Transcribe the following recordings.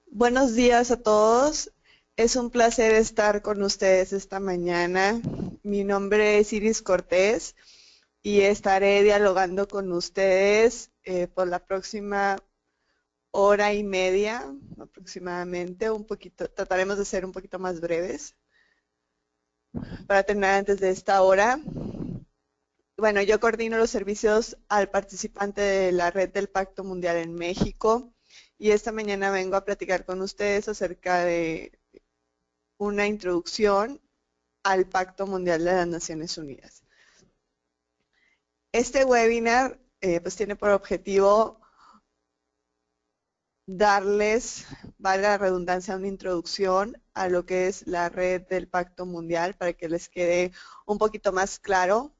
Buenos días a todos. Es un placer estar con ustedes esta mañana. Mi nombre es Iris Cortés y estaré dialogando con ustedes por la próxima hora y media aproximadamente. Trataremos de ser un poquito más breves para terminar antes de esta hora. Bueno, yo coordino los servicios al participante de la red del Pacto Mundial en México y esta mañana vengo a platicar con ustedes acerca de una introducción al Pacto Mundial de las Naciones Unidas. Este webinar pues tiene por objetivo darles, valga la redundancia, una introducción a lo que es la red del Pacto Mundial para que les quede un poquito más claro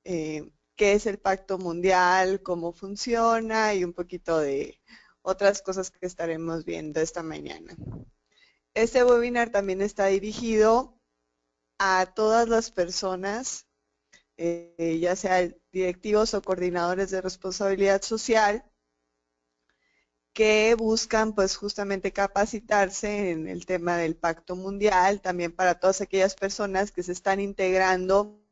qué es el Pacto Mundial, cómo funciona y un poquito de otras cosas que estaremos viendo esta mañana. Este webinar también está dirigido a todas las personas, ya sea directivos o coordinadores de responsabilidad social, que buscan pues justamente capacitarse en el tema del Pacto Mundial, también para todas aquellas personas que se están integrando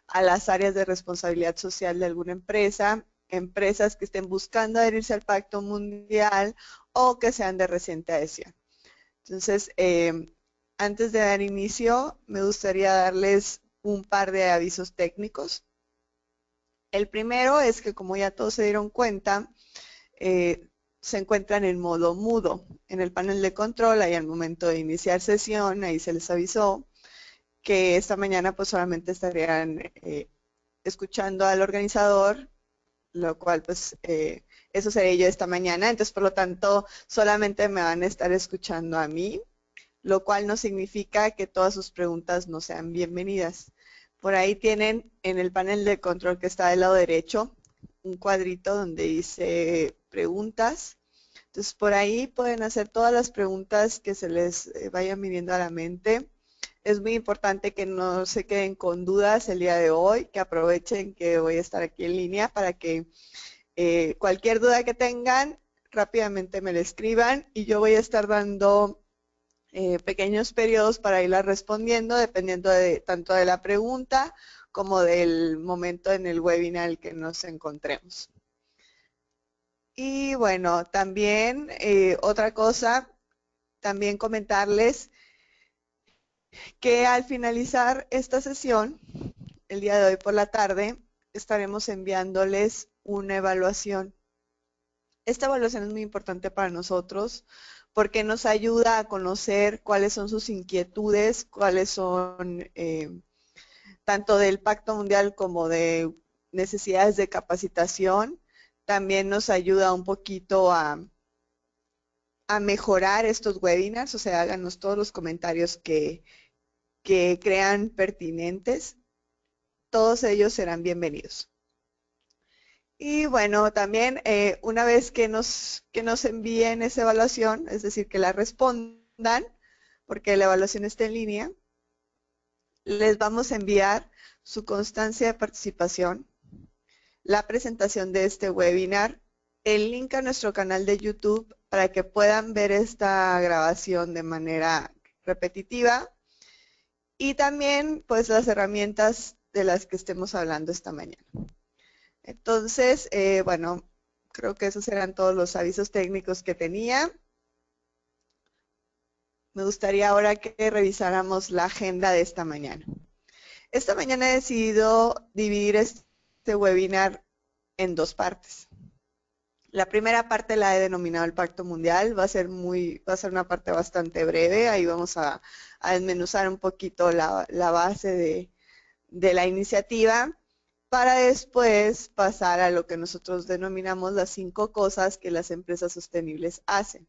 a las áreas de responsabilidad social de alguna empresa, empresas que estén buscando adherirse al Pacto Mundial o que sean de reciente adhesión. Entonces, antes de dar inicio, me gustaría darles un par de avisos técnicos. El primero es que, como ya todos se dieron cuenta, se encuentran en modo mudo. En el panel de control, ahí al momento de iniciar sesión, ahí se les avisó que esta mañana pues solamente estarían escuchando al organizador, lo cual pues eso seré yo esta mañana. Entonces, por lo tanto, solamente me van a estar escuchando a mí, lo cual no significa que todas sus preguntas no sean bienvenidas. Por ahí tienen en el panel de control que está del lado derecho un cuadrito donde dice preguntas. Entonces por ahí pueden hacer todas las preguntas que se les vayan viniendo a la mente. Es muy importante que no se queden con dudas el día de hoy, que aprovechen que voy a estar aquí en línea para que cualquier duda que tengan rápidamente me la escriban y yo voy a estar dando pequeños periodos para irla respondiendo dependiendo de tanto de la pregunta como del momento en el webinar que nos encontremos. Y bueno, también otra cosa, también comentarles que al finalizar esta sesión, el día de hoy por la tarde, estaremos enviándoles una evaluación. Esta evaluación es muy importante para nosotros porque nos ayuda a conocer cuáles son sus inquietudes, cuáles son tanto del Pacto Mundial como de necesidades de capacitación. También nos ayuda un poquito a mejorar estos webinars, o sea, háganos todos los comentarios que crean pertinentes. Todos ellos serán bienvenidos. Y bueno, también una vez que nos envíen esa evaluación, es decir, que la respondan, porque la evaluación está en línea, les vamos a enviar su constancia de participación, la presentación de este webinar, el link a nuestro canal de YouTube para que puedan ver esta grabación de manera repetitiva y también pues las herramientas de las que estemos hablando esta mañana. Entonces, bueno, creo que esos eran todos los avisos técnicos que tenía. Me gustaría ahora que revisáramos la agenda de esta mañana. Esta mañana he decidido dividir este webinar en dos partes. La primera parte la he denominado el Pacto Mundial, va a ser una parte bastante breve, ahí vamos a desmenuzar un poquito la base de la iniciativa para después pasar a lo que nosotros denominamos las 5 cosas que las empresas sostenibles hacen.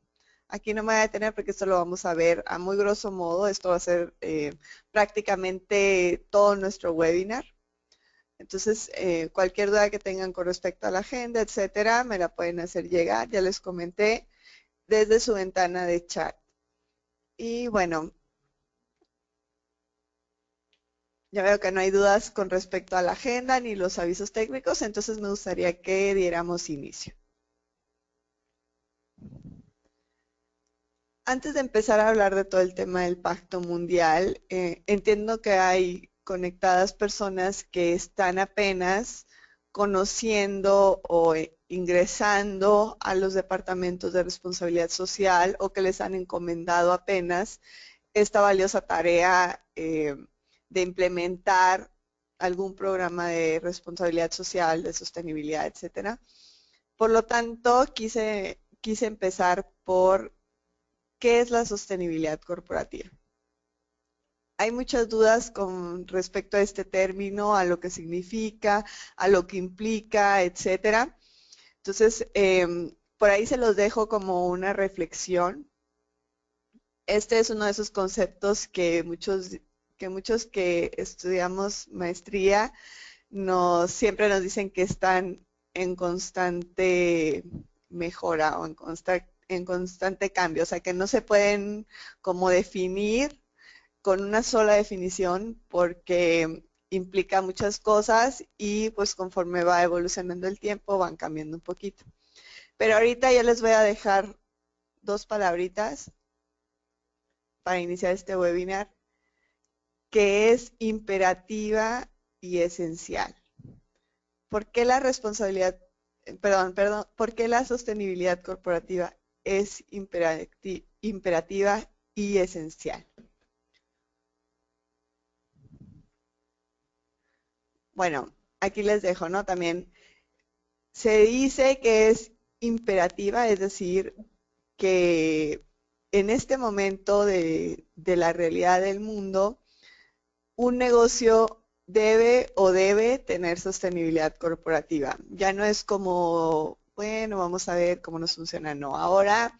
Aquí no me voy a detener porque esto lo vamos a ver a muy grosso modo, esto va a ser prácticamente todo nuestro webinar. Entonces, cualquier duda que tengan con respecto a la agenda, etcétera, me la pueden hacer llegar, ya les comenté, desde su ventana de chat. Y bueno, ya veo que no hay dudas con respecto a la agenda ni los avisos técnicos, entonces me gustaría que diéramos inicio. Antes de empezar a hablar de todo el tema del Pacto Mundial, entiendo que hay conectadas personas que están apenas conociendo o ingresando a los departamentos de responsabilidad social o que les han encomendado apenas esta valiosa tarea de implementar algún programa de responsabilidad social, de sostenibilidad, etcétera. Por lo tanto, quise empezar por ¿qué es la sostenibilidad corporativa? Hay muchas dudas con respecto a este término, a lo que significa, a lo que implica, etcétera. Entonces, por ahí se los dejo como una reflexión. Este es uno de esos conceptos que muchos que estudiamos maestría siempre nos dicen que están en constante mejora o en constante cambio, o sea que no se pueden como definir con una sola definición porque implica muchas cosas y pues conforme va evolucionando el tiempo van cambiando un poquito. Pero ahorita ya les voy a dejar dos palabritas para iniciar este webinar, que es imperativa y esencial. ¿Por qué la responsabilidad, perdón, por qué la sostenibilidad corporativa es imperativa y esencial? Bueno, aquí les dejo, ¿no? También se dice que es imperativa, es decir, que en este momento de la realidad del mundo, un negocio debe tener sostenibilidad corporativa. Ya no es como, bueno, vamos a ver cómo nos funciona. No, ahora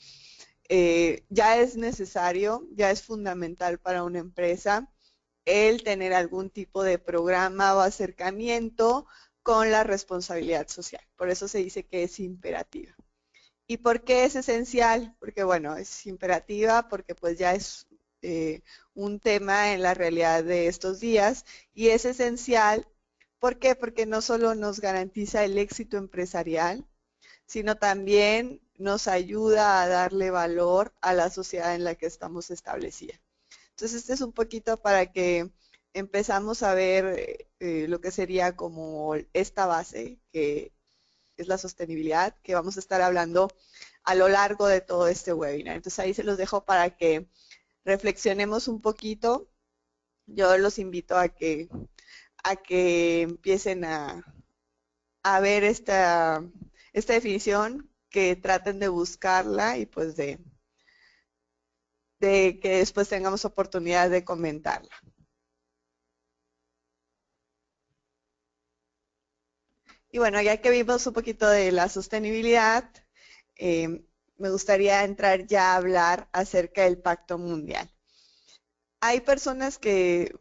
ya es necesario, ya es fundamental para una empresa el tener algún tipo de programa o acercamiento con la responsabilidad social. Por eso se dice que es imperativa. ¿Y por qué es esencial? Porque bueno, es imperativa porque pues ya es un tema en la realidad de estos días y es esencial. ¿Por qué? Porque no solo nos garantiza el éxito empresarial, sino también nos ayuda a darle valor a la sociedad en la que estamos establecida. Entonces, este es un poquito para que empezamos a ver lo que sería como esta base, que es la sostenibilidad, que vamos a estar hablando a lo largo de todo este webinar. Entonces, ahí se los dejo para que reflexionemos un poquito. Yo los invito a que empiecen a ver esta definición, que traten de buscarla y pues de que después tengamos oportunidad de comentarla. Y bueno, ya que vimos un poquito de la sostenibilidad, me gustaría entrar ya a hablar acerca del Pacto Mundial. Hay personas que,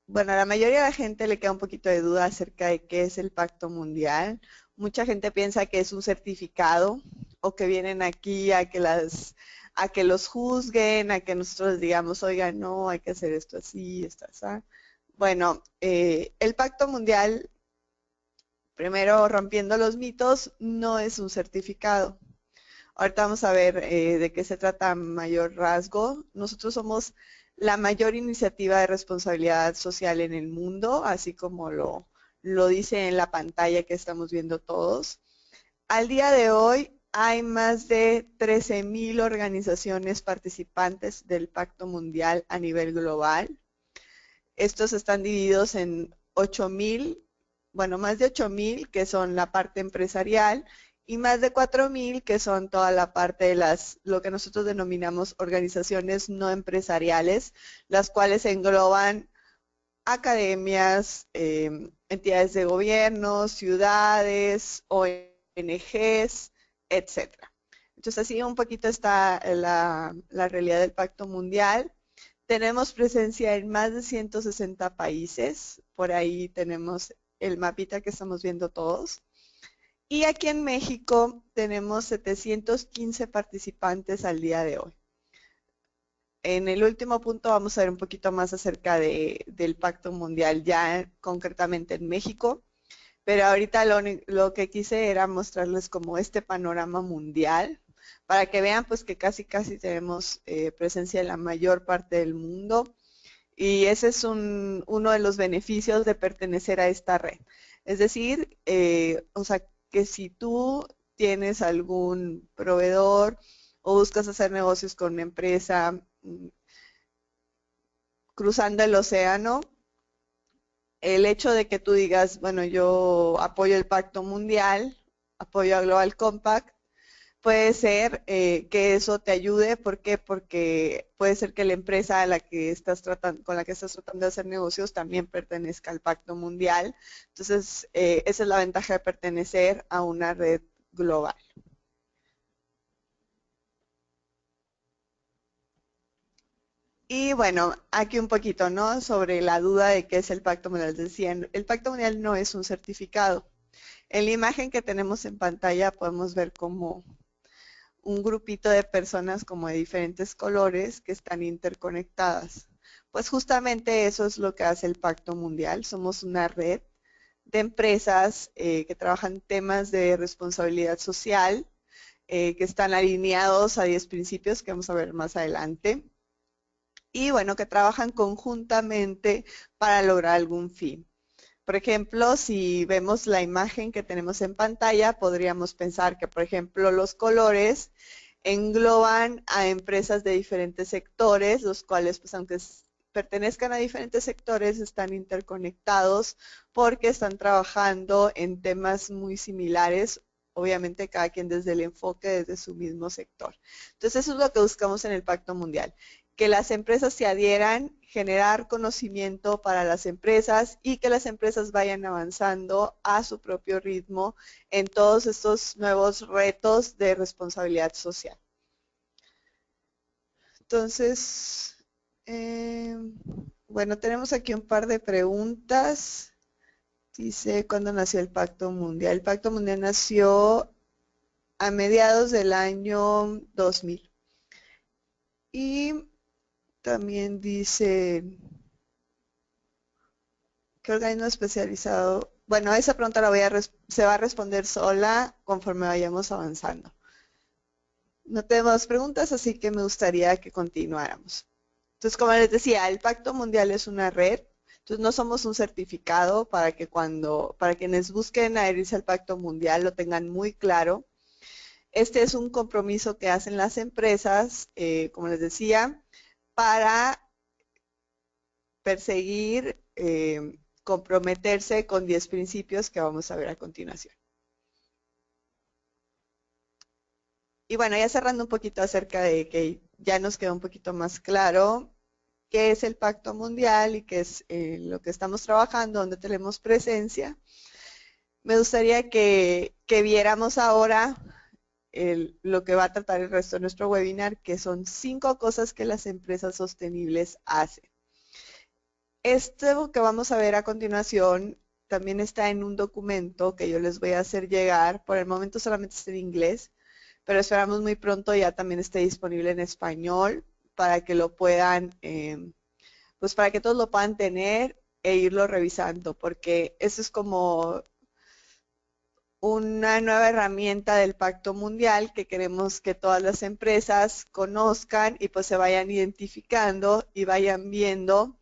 bueno, a la mayoría de la gente le queda un poquito de duda acerca de qué es el Pacto Mundial. Mucha gente piensa que es un certificado o que vienen aquí a que los juzguen, a que nosotros digamos, oigan, no, hay que hacer esto así, esto así. Bueno, el Pacto Mundial, primero rompiendo los mitos, no es un certificado. Ahorita vamos a ver de qué se trata a mayor rasgo. Nosotros somos la mayor iniciativa de responsabilidad social en el mundo, así como lo dice en la pantalla que estamos viendo todos. Al día de hoy hay más de 13,000 organizaciones participantes del Pacto Mundial a nivel global. Estos están divididos en 8,000, bueno, más de 8,000 que son la parte empresarial y más de 4,000 que son toda la parte de lo que nosotros denominamos organizaciones no empresariales, las cuales engloban academias, entidades de gobierno, ciudades, ONGs, etcétera. Entonces así un poquito está la realidad del Pacto Mundial. Tenemos presencia en más de 160 países, por ahí tenemos el mapita que estamos viendo todos. Y aquí en México tenemos 715 participantes al día de hoy. En el último punto vamos a ver un poquito más acerca del Pacto Mundial, ya concretamente en México, pero ahorita lo que quise era mostrarles como este panorama mundial para que vean pues que casi tenemos presencia en la mayor parte del mundo. Y ese es uno de los beneficios de pertenecer a esta red. Es decir, o sea, que si tú tienes algún proveedor o buscas hacer negocios con una empresa cruzando el océano, el hecho de que tú digas, bueno, yo apoyo el Pacto Mundial, apoyo a Global Compact, puede ser que eso te ayude. ¿Por qué? Porque puede ser que la empresa a la que estás tratando, con la que estás tratando de hacer negocios también pertenezca al Pacto Mundial. Entonces, esa es la ventaja de pertenecer a una red global. Y bueno, aquí un poquito, ¿no? Sobre la duda de qué es el Pacto Mundial. Decían, el Pacto Mundial no es un certificado. En la imagen que tenemos en pantalla podemos ver como un grupito de personas como de diferentes colores que están interconectadas. Pues justamente eso es lo que hace el Pacto Mundial. Somos una red de empresas que trabajan temas de responsabilidad social, que están alineados a 10 principios que vamos a ver más adelante. Y bueno, que trabajan conjuntamente para lograr algún fin. Por ejemplo, si vemos la imagen que tenemos en pantalla, podríamos pensar que, por ejemplo, los colores engloban a empresas de diferentes sectores, los cuales, pues, aunque pertenezcan a diferentes sectores, están interconectados porque están trabajando en temas muy similares, obviamente cada quien desde el enfoque, desde su mismo sector. Entonces, eso es lo que buscamos en el Pacto Mundial, que las empresas se adhieran, generar conocimiento para las empresas y que las empresas vayan avanzando a su propio ritmo en todos estos nuevos retos de responsabilidad social. Entonces, bueno, tenemos aquí un par de preguntas. Dice, ¿cuándo nació el Pacto Mundial? El Pacto Mundial nació a mediados del año 2000. Y también dice, ¿qué organismo especializado? Bueno, esa pregunta se va a responder sola conforme vayamos avanzando. No tenemos preguntas, así que me gustaría que continuáramos. Entonces, como les decía, el Pacto Mundial es una red. Entonces, no somos un certificado para que para quienes busquen adherirse al Pacto Mundial lo tengan muy claro. Este es un compromiso que hacen las empresas, como les decía, para perseguir, comprometerse con 10 principios que vamos a ver a continuación. Y bueno, ya cerrando un poquito acerca de que ya nos quedó un poquito más claro qué es el Pacto Mundial y qué es lo que estamos trabajando, donde tenemos presencia. Me gustaría que viéramos ahora lo que va a tratar el resto de nuestro webinar, que son 5 cosas que las empresas sostenibles hacen. Esto que vamos a ver a continuación también está en un documento que yo les voy a hacer llegar. Por el momento solamente está en inglés, pero esperamos muy pronto ya también esté disponible en español para que lo puedan, pues para que todos lo puedan tener e irlo revisando, porque eso es como una nueva herramienta del Pacto Mundial que queremos que todas las empresas conozcan y pues se vayan identificando y vayan viendo.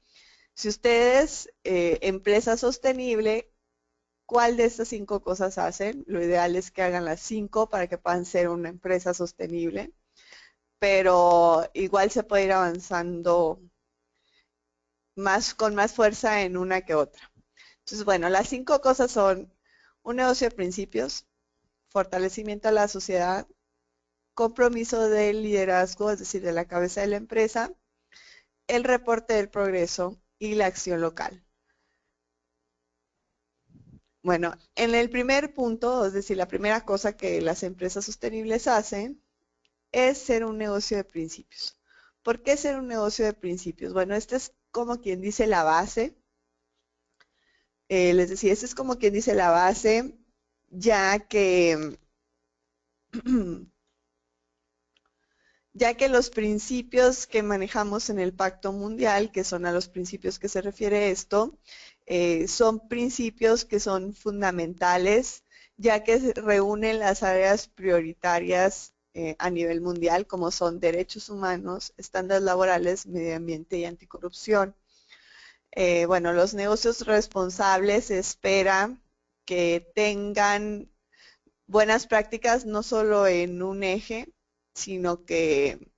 Si ustedes, empresa sostenible, ¿cuál de estas 5 cosas hacen? Lo ideal es que hagan las 5 para que puedan ser una empresa sostenible, pero igual se puede ir avanzando con más fuerza en una que otra. Entonces, bueno, las 5 cosas son un negocio de principios, fortalecimiento a la sociedad, compromiso del liderazgo, es decir, de la cabeza de la empresa, el reporte del progreso y la acción local. Bueno, en el primer punto, es decir, la primera cosa que las empresas sostenibles hacen es ser un negocio de principios. ¿Por qué ser un negocio de principios? Bueno, este es como quien dice la base. Les decía, este es como quien dice la base, ya que, ya que los principios que manejamos en el Pacto Mundial, que son a los principios que se refiere esto, son principios que son fundamentales, ya que reúnen las áreas prioritarias a nivel mundial, como son derechos humanos, estándares laborales, medio ambiente y anticorrupción. Bueno, los negocios responsables se espera que tengan buenas prácticas no solo en un eje, sino que,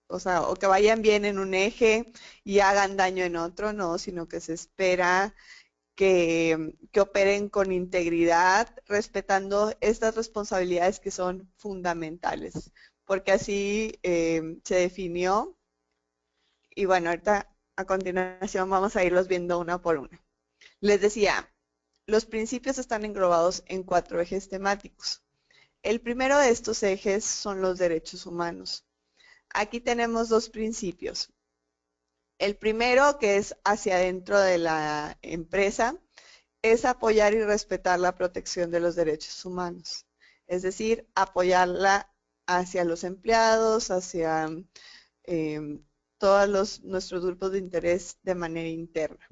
o sea, o que vayan bien en un eje y hagan daño en otro, no, sino que se espera que operen con integridad, respetando estas responsabilidades que son fundamentales, porque así se definió. Y bueno, ahorita a continuación vamos a irlos viendo una por una. Les decía, los principios están englobados en 4 ejes temáticos. El primero de estos ejes son los derechos humanos. Aquí tenemos 2 principios. El primero, que es hacia adentro de la empresa, es apoyar y respetar la protección de los derechos humanos. Es decir, apoyarla hacia los empleados, hacia todos nuestros grupos de interés de manera interna.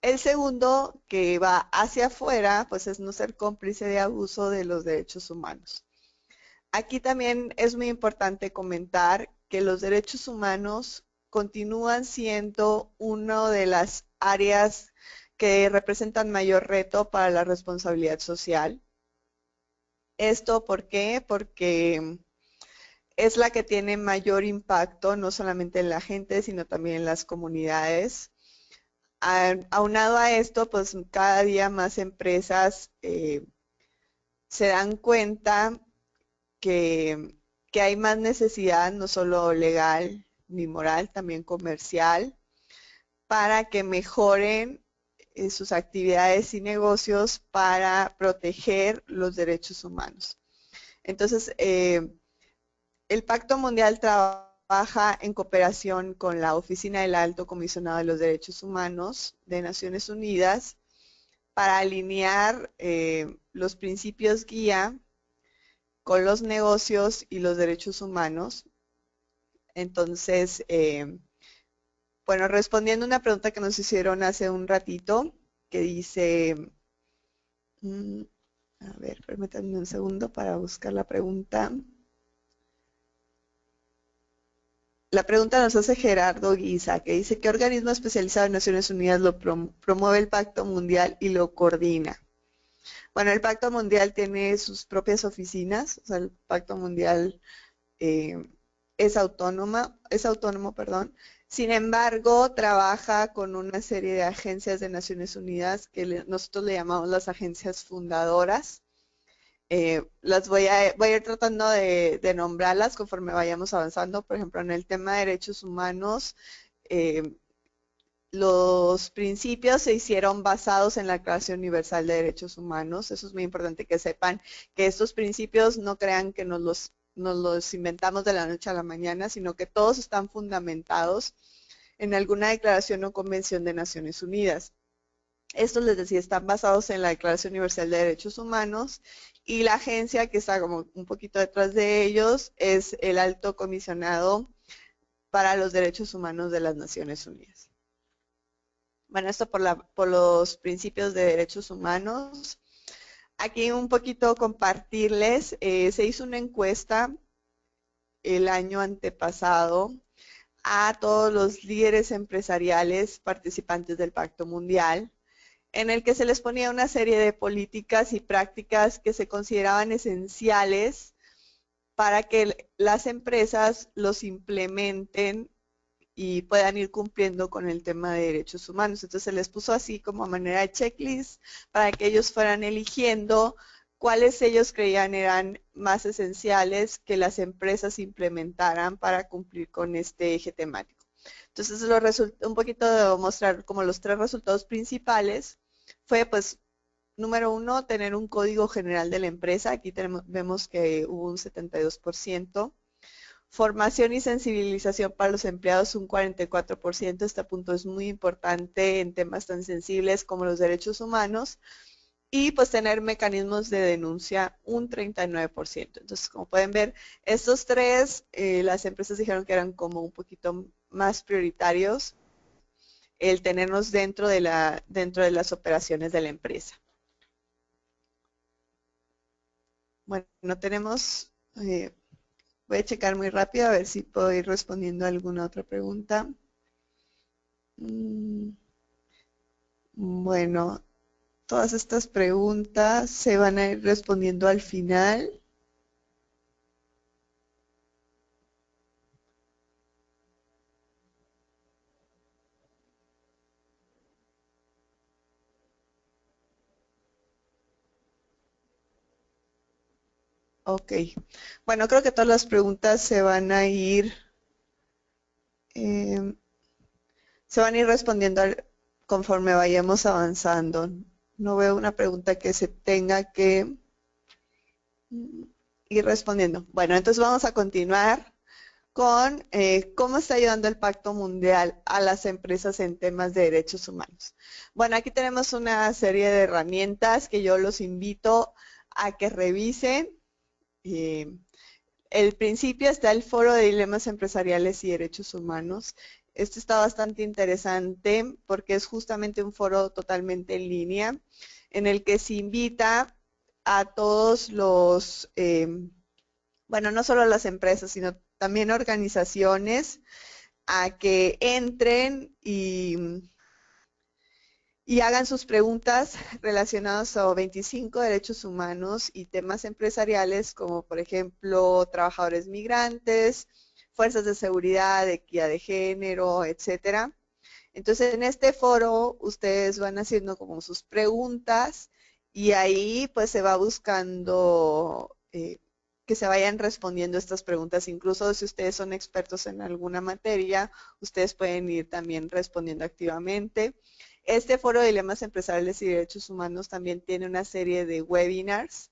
El segundo, que va hacia afuera, pues es no ser cómplice de abuso de los derechos humanos. Aquí también es muy importante comentar que los derechos humanos continúan siendo una de las áreas que representan mayor reto para la responsabilidad social. ¿Esto por qué? Porque es la que tiene mayor impacto no solamente en la gente, sino también en las comunidades. Aunado a esto, pues cada día más empresas se dan cuenta que, que hay más necesidad, no solo legal ni moral, también comercial, para que mejoren sus actividades y negocios para proteger los derechos humanos. Entonces, el Pacto Mundial trabaja en cooperación con la Oficina del Alto Comisionado de los Derechos Humanos de Naciones Unidas para alinear los principios guía con los negocios y los derechos humanos. Entonces, bueno, respondiendo a una pregunta que nos hicieron hace un ratito, que dice, a ver, permítanme un segundo para buscar la pregunta. La pregunta nos hace Gerardo Guisa, que dice, ¿qué organismo especializado en Naciones Unidas lo promueve el Pacto Mundial y lo coordina? Bueno, el Pacto Mundial tiene sus propias oficinas, o sea, el Pacto Mundial es autónomo, perdón. Sin embargo, trabaja con una serie de agencias de Naciones Unidas que nosotros le llamamos las agencias fundadoras. Las voy a ir tratando de nombrarlas conforme vayamos avanzando. Por ejemplo, en el tema de derechos humanos, los principios se hicieron basados en la Declaración Universal de Derechos Humanos. Eso es muy importante que sepan que estos principios no crean que nos los inventamos de la noche a la mañana, sino que todos están fundamentados en alguna declaración o convención de Naciones Unidas. Estos, les decía, están basados en la Declaración Universal de Derechos Humanos y la agencia que está como un poquito detrás de ellos es el Alto Comisionado para los Derechos Humanos de las Naciones Unidas. Bueno, esto por los principios de derechos humanos. Aquí un poquito compartirles, se hizo una encuesta el año antepasado a todos los líderes empresariales participantes del Pacto Mundial, en el que se les ponía una serie de políticas y prácticas que se consideraban esenciales para que las empresas los implementen y puedan ir cumpliendo con el tema de derechos humanos. Entonces se les puso así como a manera de checklist para que ellos fueran eligiendo cuáles ellos creían eran más esenciales que las empresas implementaran para cumplir con este eje temático. Entonces un poquito de mostrar como los 3 resultados principales fue, pues, número 1, tener un código general de la empresa. Aquí vemos que hubo un 72%. Formación y sensibilización para los empleados, un 44%. Este punto es muy importante en temas tan sensibles como los derechos humanos. Y pues tener mecanismos de denuncia, un 39%. Entonces, como pueden ver, estos 3, las empresas dijeron que eran como un poquito más prioritarios el tenernos dentro de las operaciones de la empresa. Bueno, tenemos Voy a checar muy rápido a ver si puedo ir respondiendo a alguna otra pregunta. Mm, Bueno, todas estas preguntas se van a ir respondiendo al final. Ok. Bueno, creo que todas las preguntas eh, se van a ir respondiendo conforme vayamos avanzando. No veo una pregunta que se tenga que mm, ir respondiendo. Bueno, entonces vamos a continuar con cómo está ayudando el Pacto Mundial a las empresas en temas de derechos humanos. Bueno, aquí tenemos una serie de herramientas que yo los invito a que revisen. Eh, el principio está el Foro de Dilemas Empresariales y Derechos Humanos. Este está bastante interesante porque es justamente un foro totalmente en línea en el que se invita a todos bueno, no solo las empresas, sino también organizaciones a que entren y hagan sus preguntas relacionadas a 25 derechos humanos y temas empresariales como por ejemplo trabajadores migrantes, fuerzas de seguridad, equidad de género, etcétera. Entonces en este foro ustedes van haciendo como sus preguntas y ahí pues se va buscando que se vayan respondiendo estas preguntas. Incluso si ustedes son expertos en alguna materia, ustedes pueden ir también respondiendo activamente. Este foro de dilemas empresariales y derechos humanos también tiene una serie de webinars.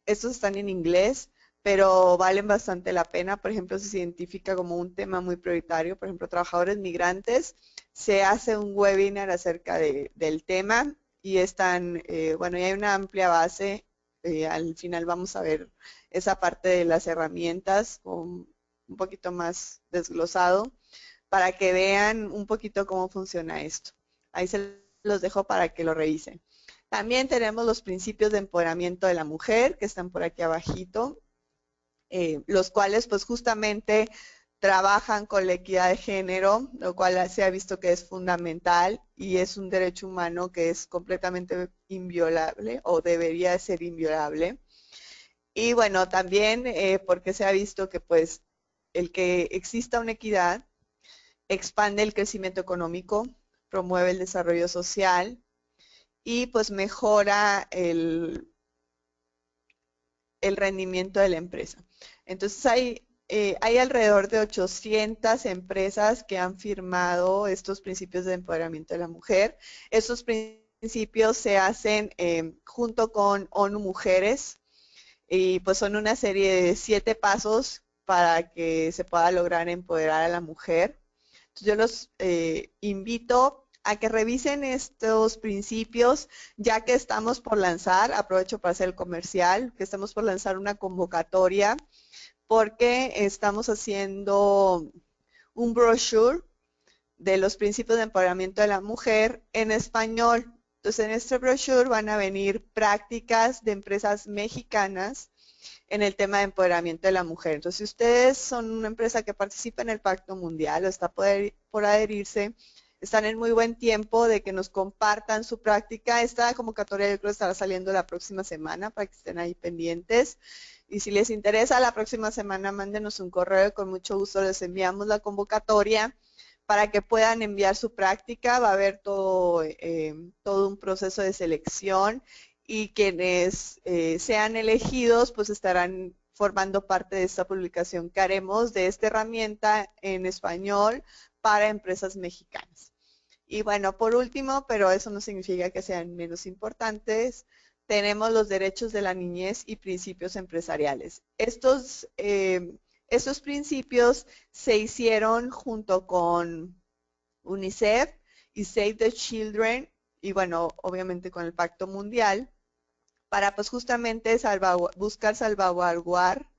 Estos están en inglés, pero valen bastante la pena. Por ejemplo, si se identifica como un tema muy prioritario, por ejemplo, trabajadores migrantes, se hace un webinar acerca del tema y están, bueno, y hay una amplia base. Al final vamos a ver esa parte de las herramientas un poquito más desglosado para que vean un poquito cómo funciona esto. Ahí se los dejo para que lo revisen. También tenemos los principios de empoderamiento de la mujer, que están por aquí abajito, los cuales pues justamente trabajan con la equidad de género, lo cual se ha visto que es fundamental y es un derecho humano que es completamente inviolable o debería ser inviolable. Y bueno, también porque se ha visto que pues el que exista una equidad expande el crecimiento económico, promueve el desarrollo social y pues mejora el rendimiento de la empresa. Entonces hay alrededor de 800 empresas que han firmado estos principios de empoderamiento de la mujer. Estos principios se hacen junto con ONU Mujeres y pues son una serie de 7 pasos para que se pueda lograr empoderar a la mujer. Entonces yo los invito a que revisen estos principios, ya que estamos por lanzar, aprovecho para hacer el comercial, que estamos por lanzar una convocatoria porque estamos haciendo un brochure de los principios de empoderamiento de la mujer en español. Entonces en este brochure van a venir prácticas de empresas mexicanas en el tema de empoderamiento de la mujer. Entonces, si ustedes son una empresa que participa en el Pacto Mundial o está por adherirse, están en muy buen tiempo de que nos compartan su práctica. Esta convocatoria yo creo estará saliendo la próxima semana para que estén ahí pendientes. Y si les interesa, la próxima semana mándenos un correo y con mucho gusto les enviamos la convocatoria para que puedan enviar su práctica. Va a haber todo un proceso de selección y quienes sean elegidos pues estarán formando parte de esta publicación que haremos de esta herramienta en español para empresas mexicanas. Y bueno, por último, pero eso no significa que sean menos importantes, tenemos los derechos de la niñez y principios empresariales. Estos principios se hicieron junto con UNICEF y Save the Children y bueno, obviamente con el Pacto Mundial para pues justamente buscar salvaguardar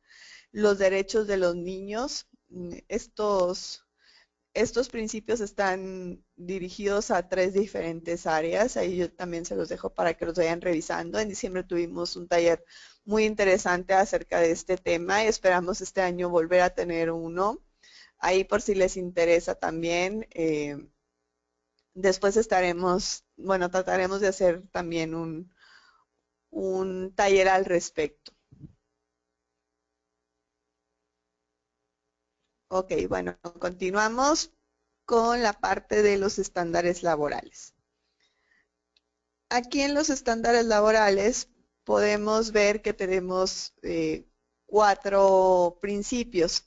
los derechos de los niños. Estos estos principios están dirigidos a 3 diferentes áreas. Ahí yo también se los dejo para que los vayan revisando. En diciembre tuvimos un taller muy interesante acerca de este tema y esperamos este año volver a tener uno. Ahí por si les interesa también. Después estaremos, bueno, trataremos de hacer también un taller al respecto. Ok, bueno, continuamos con la parte de los estándares laborales. Aquí en los estándares laborales podemos ver que tenemos 4 principios.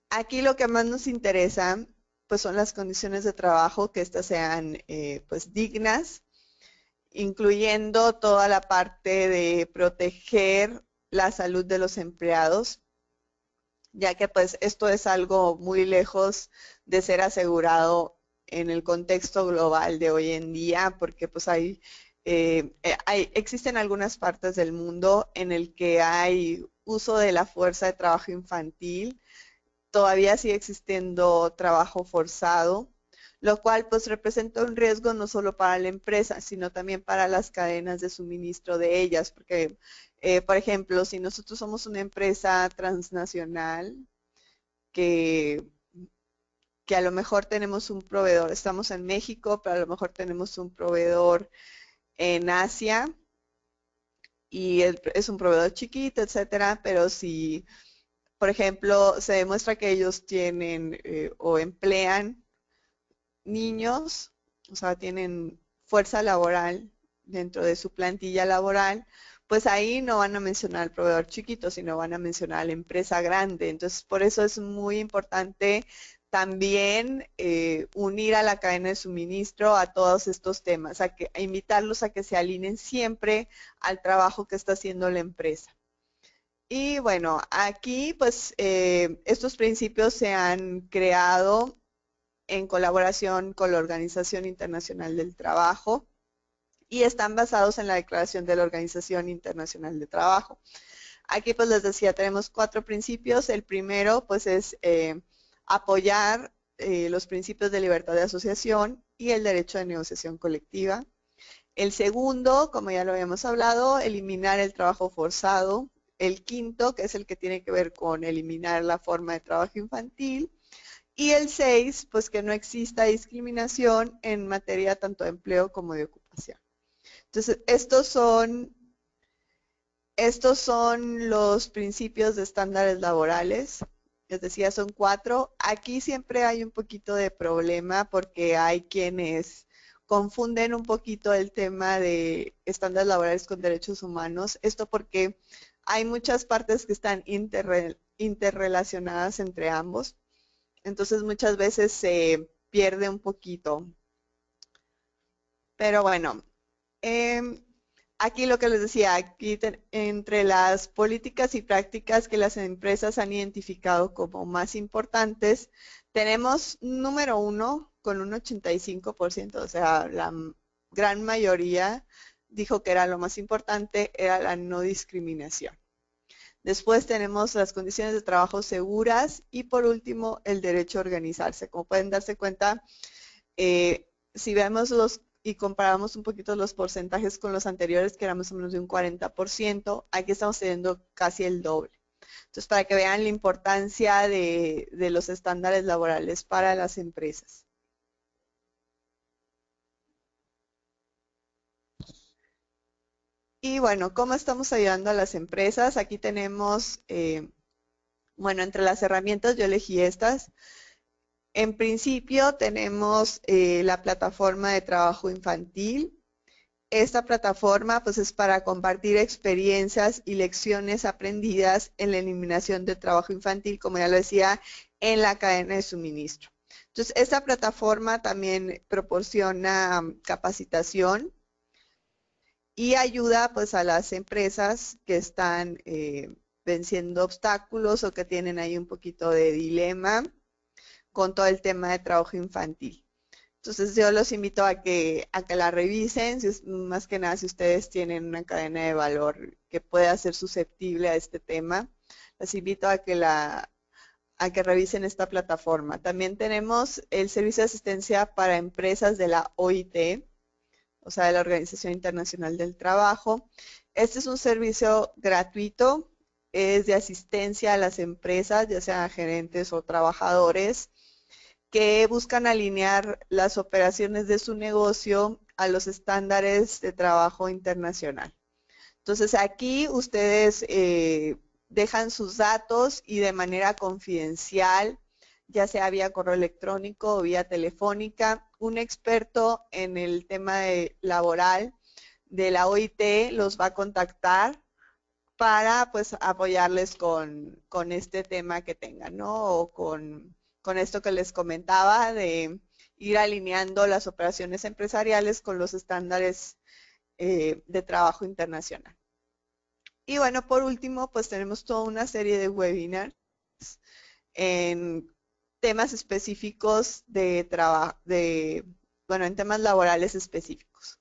Aquí lo que más nos interesa pues son las condiciones de trabajo, que éstas sean pues dignas, incluyendo toda la parte de proteger la salud de los empleados, ya que pues esto es algo muy lejos de ser asegurado en el contexto global de hoy en día, porque pues existen algunas partes del mundo en el que hay uso de la fuerza de trabajo infantil, todavía sigue existiendo trabajo forzado, lo cual pues representa un riesgo no solo para la empresa, sino también para las cadenas de suministro de ellas, porque, por ejemplo, si nosotros somos una empresa transnacional que, que a lo mejor tenemos un proveedor, estamos en México, pero a lo mejor tenemos un proveedor en Asia y es un proveedor chiquito, etcétera, pero si, por ejemplo, se demuestra que ellos tienen o emplean niños, o sea, tienen fuerza laboral dentro de su plantilla laboral, pues ahí no van a mencionar al proveedor chiquito, sino van a mencionar a la empresa grande. Entonces, por eso es muy importante también unir a la cadena de suministro a todos estos temas, a invitarlos a que se alineen siempre al trabajo que está haciendo la empresa. Y bueno, aquí pues estos principios se han creado en colaboración con la Organización Internacional del Trabajo y están basados en la Declaración de la Organización Internacional del Trabajo. Aquí pues les decía, tenemos 4 principios. El primero pues es apoyar los principios de libertad de asociación y el derecho de negociación colectiva. El segundo, como ya lo habíamos hablado, eliminar el trabajo forzado. El quinto, que es el que tiene que ver con eliminar la forma de trabajo infantil. Y el 6, pues que no exista discriminación en materia tanto de empleo como de ocupación. Entonces, estos son los principios de estándares laborales. Les decía, son 4. Aquí siempre hay un poquito de problema porque hay quienes confunden un poquito el tema de estándares laborales con derechos humanos. Esto porque hay muchas partes que están interrelacionadas entre ambos. Entonces muchas veces se pierde un poquito. Pero bueno, em, aquí lo que les decía, aquí entre las políticas y prácticas que las empresas han identificado como más importantes, tenemos número 1 con un 85%, o sea, la gran mayoría dijo que era lo más importante, era la no discriminación. Después tenemos las condiciones de trabajo seguras y por último el derecho a organizarse. Como pueden darse cuenta, si vemos y comparamos un poquito los porcentajes con los anteriores, que era más o menos de un 40%, aquí estamos teniendo casi el doble. Entonces, para que vean la importancia de los estándares laborales para las empresas. Y bueno, ¿cómo estamos ayudando a las empresas? Aquí tenemos, bueno, entre las herramientas yo elegí estas. En principio tenemos la plataforma de trabajo infantil. Esta plataforma pues es para compartir experiencias y lecciones aprendidas en la eliminación del trabajo infantil, como ya lo decía, en la cadena de suministro. Entonces, esta plataforma también proporciona capacitación y ayuda pues a las empresas que están venciendo obstáculos o que tienen ahí un poquito de dilema con todo el tema de trabajo infantil. Entonces yo los invito a que la revisen, más que nada si ustedes tienen una cadena de valor que pueda ser susceptible a este tema, los invito a que revisen esta plataforma. También tenemos el servicio de asistencia para empresas de la OIT, o sea, de la Organización Internacional del Trabajo. Este es un servicio gratuito, es de asistencia a las empresas, ya sean gerentes o trabajadores, que buscan alinear las operaciones de su negocio a los estándares de trabajo internacional. Entonces aquí ustedes dejan sus datos y de manera confidencial, ya sea vía correo electrónico o vía telefónica, un experto en el tema laboral de la OIT los va a contactar para pues apoyarles con este tema que tengan, ¿no? O con esto que les comentaba de ir alineando las operaciones empresariales con los estándares de trabajo internacional. Y bueno, por último, pues tenemos toda una serie de webinars en temas específicos de trabajo, bueno, en temas laborales específicos.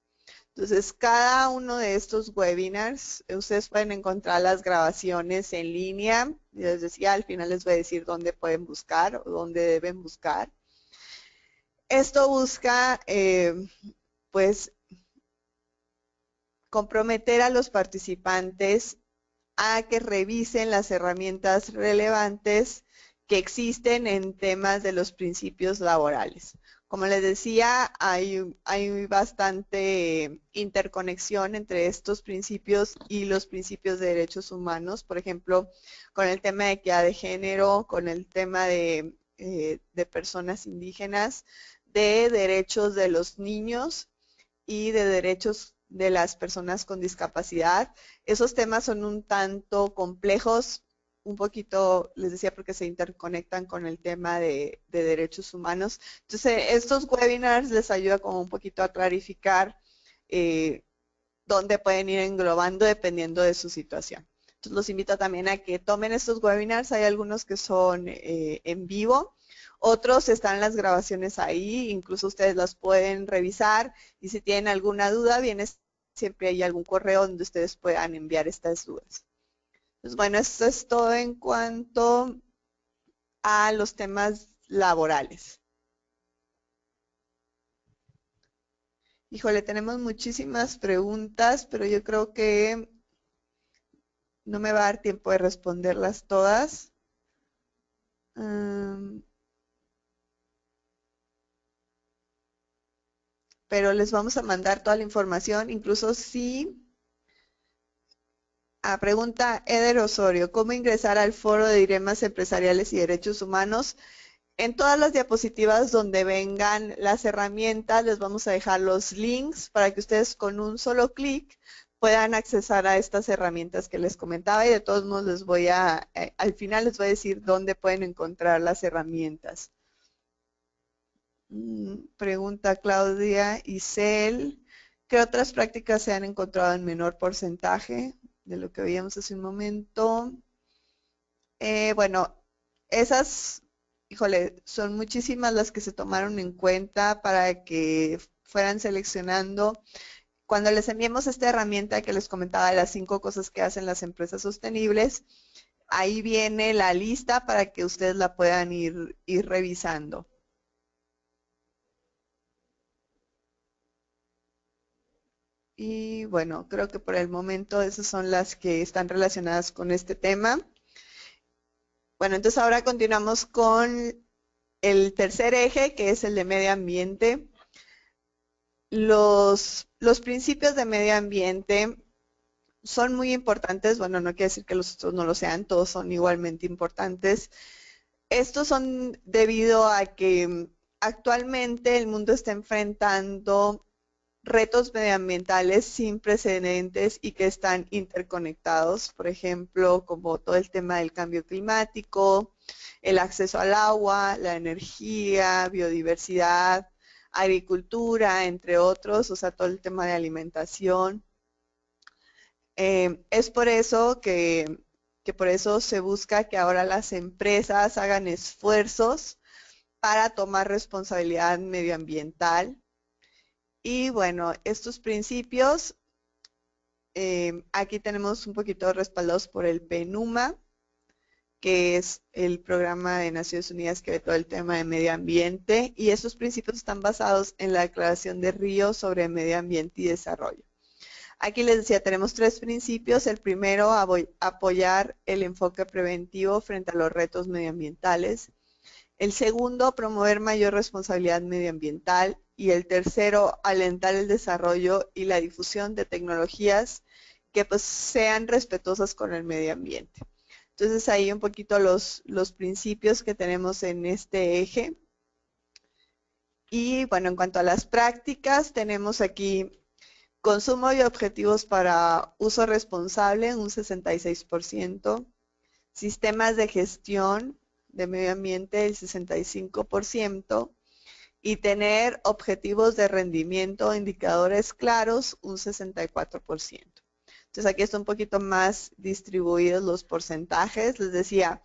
Entonces, cada uno de estos webinars, ustedes pueden encontrar las grabaciones en línea. Les decía, al final les voy a decir dónde pueden buscar o dónde deben buscar. Esto busca, pues, comprometer a los participantes a que revisen las herramientas relevantes que existen en temas de los principios laborales. Como les decía, hay bastante interconexión entre estos principios y los principios de derechos humanos, por ejemplo, con el tema de equidad de género, con el tema de personas indígenas, de derechos de los niños y de derechos de las personas con discapacidad. Esos temas son un tanto complejos, un poquito, les decía, porque se interconectan con el tema de derechos humanos. Entonces, estos webinars les ayudan como un poquito a clarificar dónde pueden ir englobando dependiendo de su situación. Entonces, los invito también a que tomen estos webinars. Hay algunos que son en vivo, otros están las grabaciones ahí, incluso ustedes las pueden revisar y si tienen alguna duda, siempre hay algún correo donde ustedes puedan enviar estas dudas. Pues bueno, esto es todo en cuanto a los temas laborales. Híjole, tenemos muchísimas preguntas, pero yo creo que no me va a dar tiempo de responderlas todas. Pero les vamos a mandar toda la información, incluso si pregunta Eder Osorio, ¿cómo ingresar al foro de dilemas empresariales y derechos humanos? En todas las diapositivas donde vengan las herramientas, les vamos a dejar los links para que ustedes con un solo clic puedan accesar a estas herramientas que les comentaba y de todos modos les voy al final les voy a decir dónde pueden encontrar las herramientas. Pregunta Claudia Isel, ¿qué otras prácticas se han encontrado en menor porcentaje de lo que veíamos hace un momento? Bueno, esas, híjole, son muchísimas las que se tomaron en cuenta para que fueran seleccionando. Cuando les enviemos esta herramienta que les comentaba de las 5 cosas que hacen las empresas sostenibles, ahí viene la lista para que ustedes la puedan ir revisando. Y bueno, creo que por el momento esas son las que están relacionadas con este tema. Bueno, entonces ahora continuamos con el tercer eje, que es el de medio ambiente. Los principios de medio ambiente son muy importantes. Bueno, no quiere decir que los otros no lo sean, todos son igualmente importantes. Estos son debido a que actualmente el mundo está enfrentando retos medioambientales sin precedentes y que están interconectados, por ejemplo, como todo el tema del cambio climático, el acceso al agua, la energía, biodiversidad, agricultura, entre otros, o sea, todo el tema de alimentación. Es por eso que por eso se busca que ahora las empresas hagan esfuerzos para tomar responsabilidad medioambiental. Y bueno, estos principios, aquí tenemos un poquito respaldados por el PNUMA, que es el programa de Naciones Unidas que ve todo el tema de medio ambiente, y estos principios están basados en la Declaración de Río sobre medio ambiente y desarrollo. Aquí les decía, tenemos tres principios. El primero, apoyar el enfoque preventivo frente a los retos medioambientales. El segundo, promover mayor responsabilidad medioambiental. Y el tercero, alentar el desarrollo y la difusión de tecnologías que pues sean respetuosas con el medio ambiente. Entonces ahí un poquito los principios que tenemos en este eje. Y bueno, en cuanto a las prácticas, tenemos aquí consumo y objetivos para uso responsable, un 66%. Sistemas de gestión de medio ambiente, el 65%. Y tener objetivos de rendimiento, indicadores claros, un 64%. Entonces aquí está un poquito más distribuidos los porcentajes. Les decía,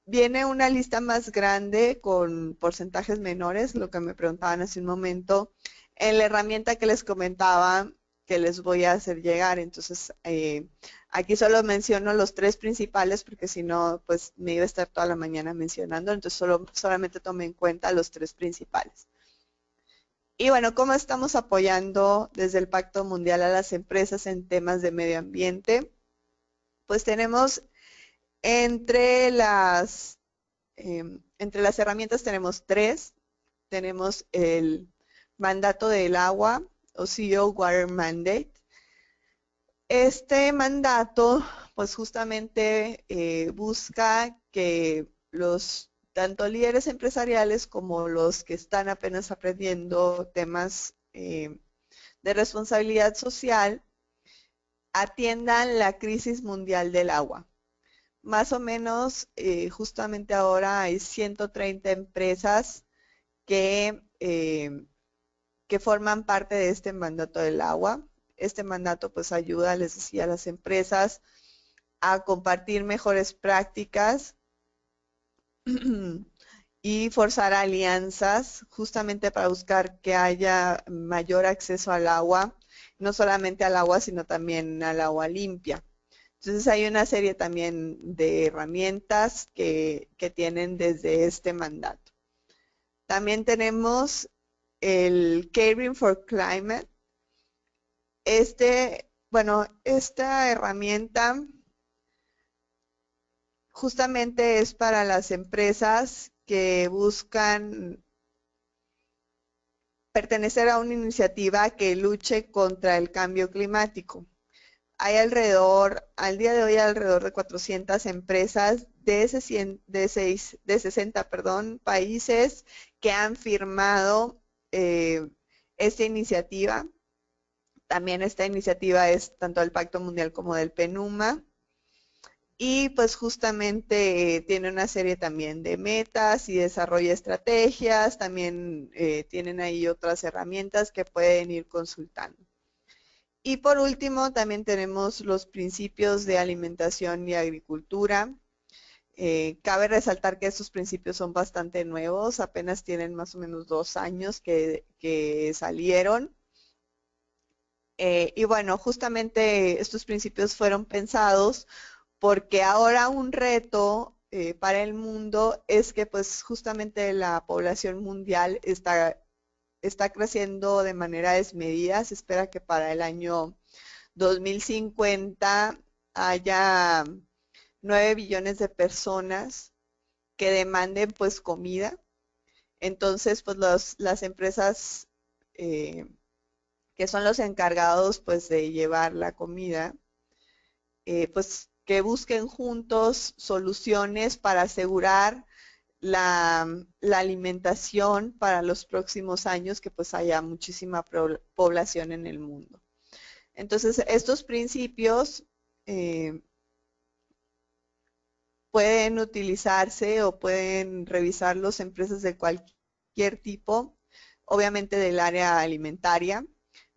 viene una lista más grande con porcentajes menores, lo que me preguntaban hace un momento, en la herramienta que les comentaba que les voy a hacer llegar. Entonces, aquí solo menciono los tres principales porque si no, pues me iba a estar toda la mañana mencionando, entonces solamente tomé en cuenta los tres principales. Y bueno, ¿cómo estamos apoyando desde el Pacto Mundial a las empresas en temas de medio ambiente? Pues tenemos entre las herramientas tenemos tres. Tenemos el mandato del agua o CEO Water Mandate. Este mandato pues justamente busca que tanto líderes empresariales como los que están apenas aprendiendo temas de responsabilidad social atiendan la crisis mundial del agua. Más o menos, justamente ahora hay 130 empresas que forman parte de este mandato del agua. Este mandato pues ayuda, les decía, a las empresas a compartir mejores prácticas y forzar alianzas justamente para buscar que haya mayor acceso al agua, no solamente al agua, sino también al agua limpia. Entonces hay una serie también de herramientas que tienen desde este mandato. También tenemos el Caring for Climate. Esta herramienta justamente es para las empresas que buscan pertenecer a una iniciativa que luche contra el cambio climático. Hay al día de hoy, alrededor de 400 empresas de 60 países que han firmado esta iniciativa. También esta iniciativa es tanto del Pacto Mundial como del PNUMA. Y pues justamente tiene una serie también de metas y desarrolla estrategias. También tienen ahí otras herramientas que pueden ir consultando. Y por último, también tenemos los principios de alimentación y agricultura. Cabe resaltar que estos principios son bastante nuevos, apenas tienen más o menos 2 años que salieron. Y bueno, justamente estos principios fueron pensados porque ahora un reto para el mundo es que pues justamente la población mundial está creciendo de manera desmedida. Se espera que para el año 2050 haya 9 billones de personas que demanden pues comida. Entonces pues las empresas que son los encargados pues de llevar la comida, pues que busquen juntos soluciones para asegurar la alimentación para los próximos años, que pues haya muchísima población en el mundo. Entonces, estos principios pueden utilizarse o pueden revisarlos empresas de cualquier tipo, obviamente del área alimentaria,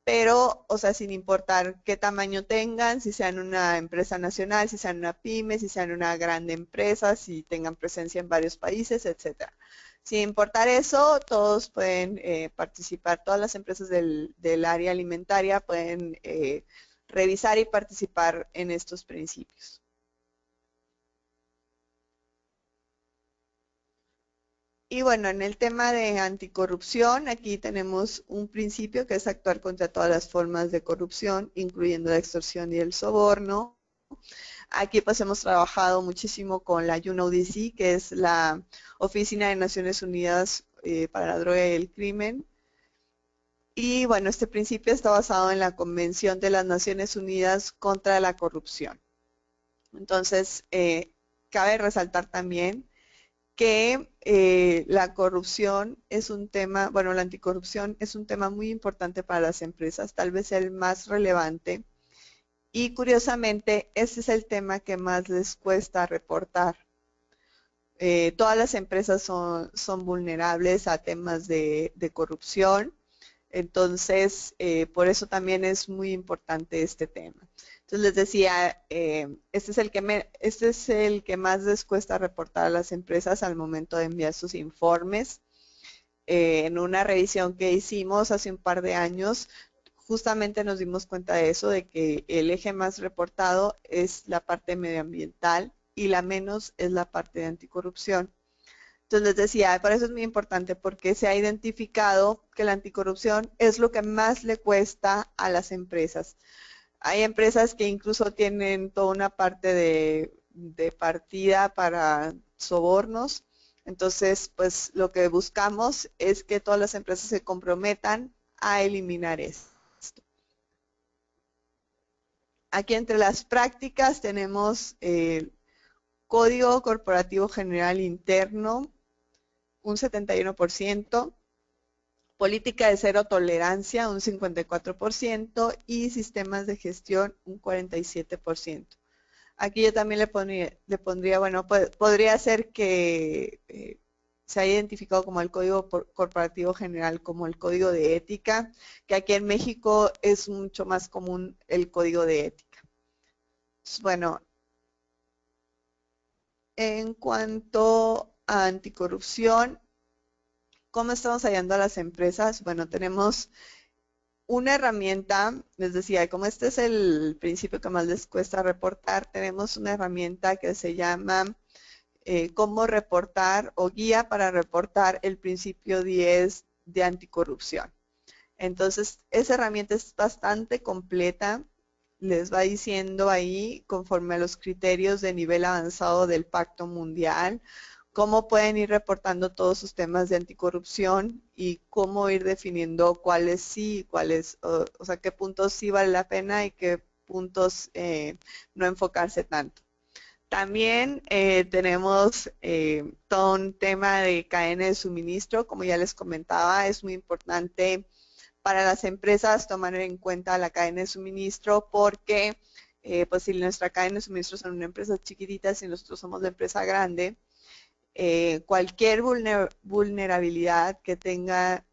pero, o sea, sin importar qué tamaño tengan, si sean una empresa nacional, si sean una pyme, si sean una grande empresa, si tengan presencia en varios países, etcétera. Sin importar eso, todos pueden participar, todas las empresas del área alimentaria pueden revisar y participar en estos principios. Y bueno, en el tema de anticorrupción, aquí tenemos un principio que es actuar contra todas las formas de corrupción, incluyendo la extorsión y el soborno. Aquí pues hemos trabajado muchísimo con la UNODC, que es la Oficina de Naciones Unidas para la Droga y el Crimen. Y bueno, este principio está basado en la Convención de las Naciones Unidas contra la Corrupción. Entonces, cabe resaltar también que la corrupción es un tema, bueno, la anticorrupción es un tema muy importante para las empresas, tal vez el más relevante. Y curiosamente, este es el tema que más les cuesta reportar. Todas las empresas son vulnerables a temas de corrupción, entonces por eso también es muy importante este tema. Entonces les decía, este es el que más les cuesta reportar a las empresas al momento de enviar sus informes. En una revisión que hicimos hace un par de años, justamente nos dimos cuenta de eso, de que el eje más reportado es la parte medioambiental y la menos es la parte de anticorrupción. Entonces les decía, por eso es muy importante porque se ha identificado que la anticorrupción es lo que más le cuesta a las empresas. Hay empresas que incluso tienen toda una parte de partida para sobornos. Entonces, pues lo que buscamos es que todas las empresas se comprometan a eliminar esto. Aquí entre las prácticas tenemos el Código Corporativo General Interno, un 71%, política de cero tolerancia, un 54%, y sistemas de gestión, un 47%. Aquí yo también le pondría bueno, podría ser que se haya identificado como el Código Corporativo General como el Código de Ética, que aquí en México es mucho más común el Código de Ética. Entonces, bueno, en cuanto a anticorrupción, ¿cómo estamos ayudando a las empresas? Bueno, tenemos una herramienta, les decía, como este es el principio que más les cuesta reportar, tenemos una herramienta que se llama cómo reportar o guía para reportar el principio 10 de anticorrupción. Entonces, esa herramienta es bastante completa, les va diciendo ahí, conforme a los criterios de nivel avanzado del Pacto Mundial, cómo pueden ir reportando todos sus temas de anticorrupción y cómo ir definiendo cuáles sí, cuáles, o sea, qué puntos sí vale la pena y qué puntos no enfocarse tanto. También tenemos todo un tema de cadena de suministro, como ya les comentaba, es muy importante para las empresas tomar en cuenta la cadena de suministro porque pues si nuestra cadena de suministro son una empresa chiquitita, si nosotros somos la empresa grande, cualquier vulnerabilidad que tenga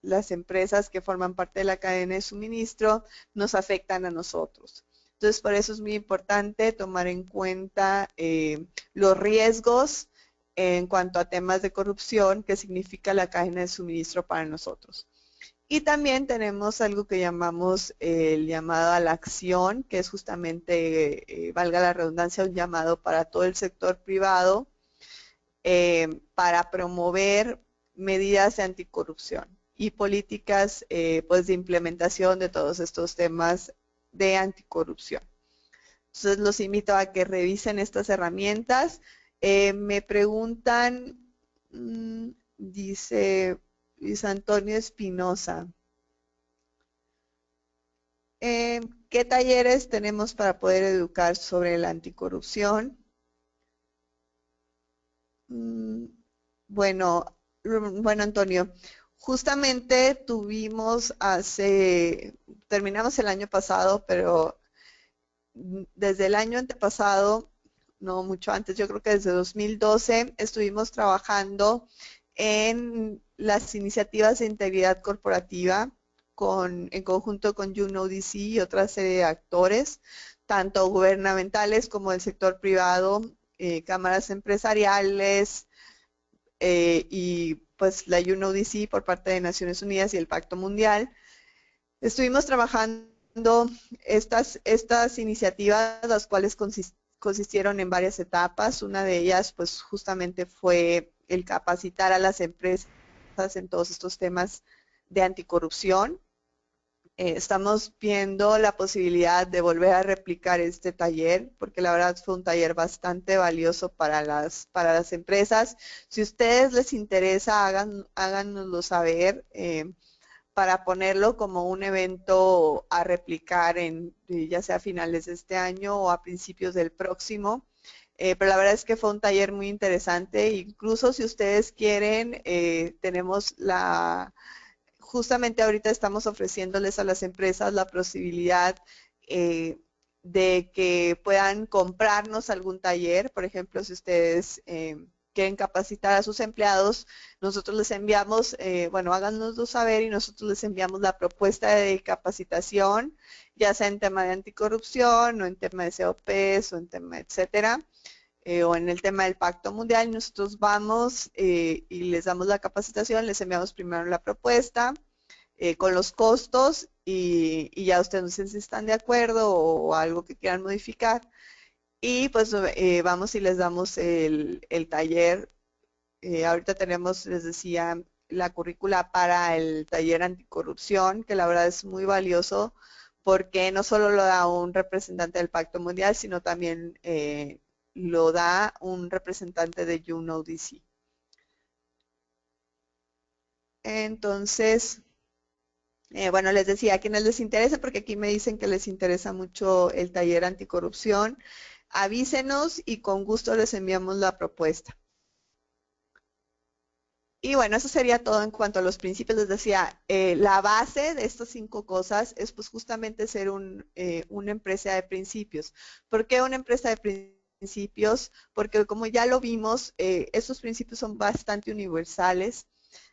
las empresas que forman parte de la cadena de suministro nos afectan a nosotros. Entonces, por eso es muy importante tomar en cuenta los riesgos en cuanto a temas de corrupción que significa la cadena de suministro para nosotros. Y también tenemos algo que llamamos el llamado a la acción, que es justamente, valga la redundancia, un llamado para todo el sector privado para promover medidas de anticorrupción y políticas pues de implementación de todos estos temas de anticorrupción. Entonces los invito a que revisen estas herramientas. Me preguntan, dice Luis Antonio Espinosa, ¿qué talleres tenemos para poder educar sobre la anticorrupción? Bueno, bueno, Antonio, justamente terminamos el año pasado, pero desde el año antepasado, no mucho antes, yo creo que desde 2012 estuvimos trabajando en las iniciativas de integridad corporativa en conjunto con UNODC y otra serie de actores, tanto gubernamentales como del sector privado, cámaras empresariales, y pues la UNODC por parte de Naciones Unidas y el Pacto Mundial. Estuvimos trabajando estas iniciativas, las cuales consistieron en varias etapas. Una de ellas, pues justamente fue el capacitar a las empresas en todos estos temas de anticorrupción. Estamos viendo la posibilidad de volver a replicar este taller, porque la verdad fue un taller bastante valioso para las empresas. Si a ustedes les interesa, háganoslo saber para ponerlo como un evento a replicar ya sea a finales de este año o a principios del próximo. Pero la verdad es que fue un taller muy interesante. Incluso si ustedes quieren, tenemos justamente ahorita estamos ofreciéndoles a las empresas la posibilidad de que puedan comprarnos algún taller. Por ejemplo, si ustedes quieren capacitar a sus empleados, nosotros les enviamos, bueno, háganoslo saber y nosotros les enviamos la propuesta de capacitación, ya sea en tema de anticorrupción o en tema de COPs o en tema, etcétera. O en el tema del Pacto Mundial, nosotros vamos y les damos la capacitación, les enviamos primero la propuesta con los costos y ya ustedes nos dicen si están de acuerdo o algo que quieran modificar. Y pues vamos y les damos el taller. Ahorita tenemos, les decía, la currícula para el taller anticorrupción, que la verdad es muy valioso porque no solo lo da un representante del Pacto Mundial, sino también lo da un representante de UNODC. Entonces, bueno, les decía, a quienes les interese, porque aquí me dicen que les interesa mucho el taller anticorrupción, avísenos y con gusto les enviamos la propuesta. Y bueno, eso sería todo en cuanto a los principios. Les decía, la base de estas 5 cosas es pues justamente ser una empresa de principios. ¿Por qué una empresa de principios? Porque como ya lo vimos, estos principios son bastante universales,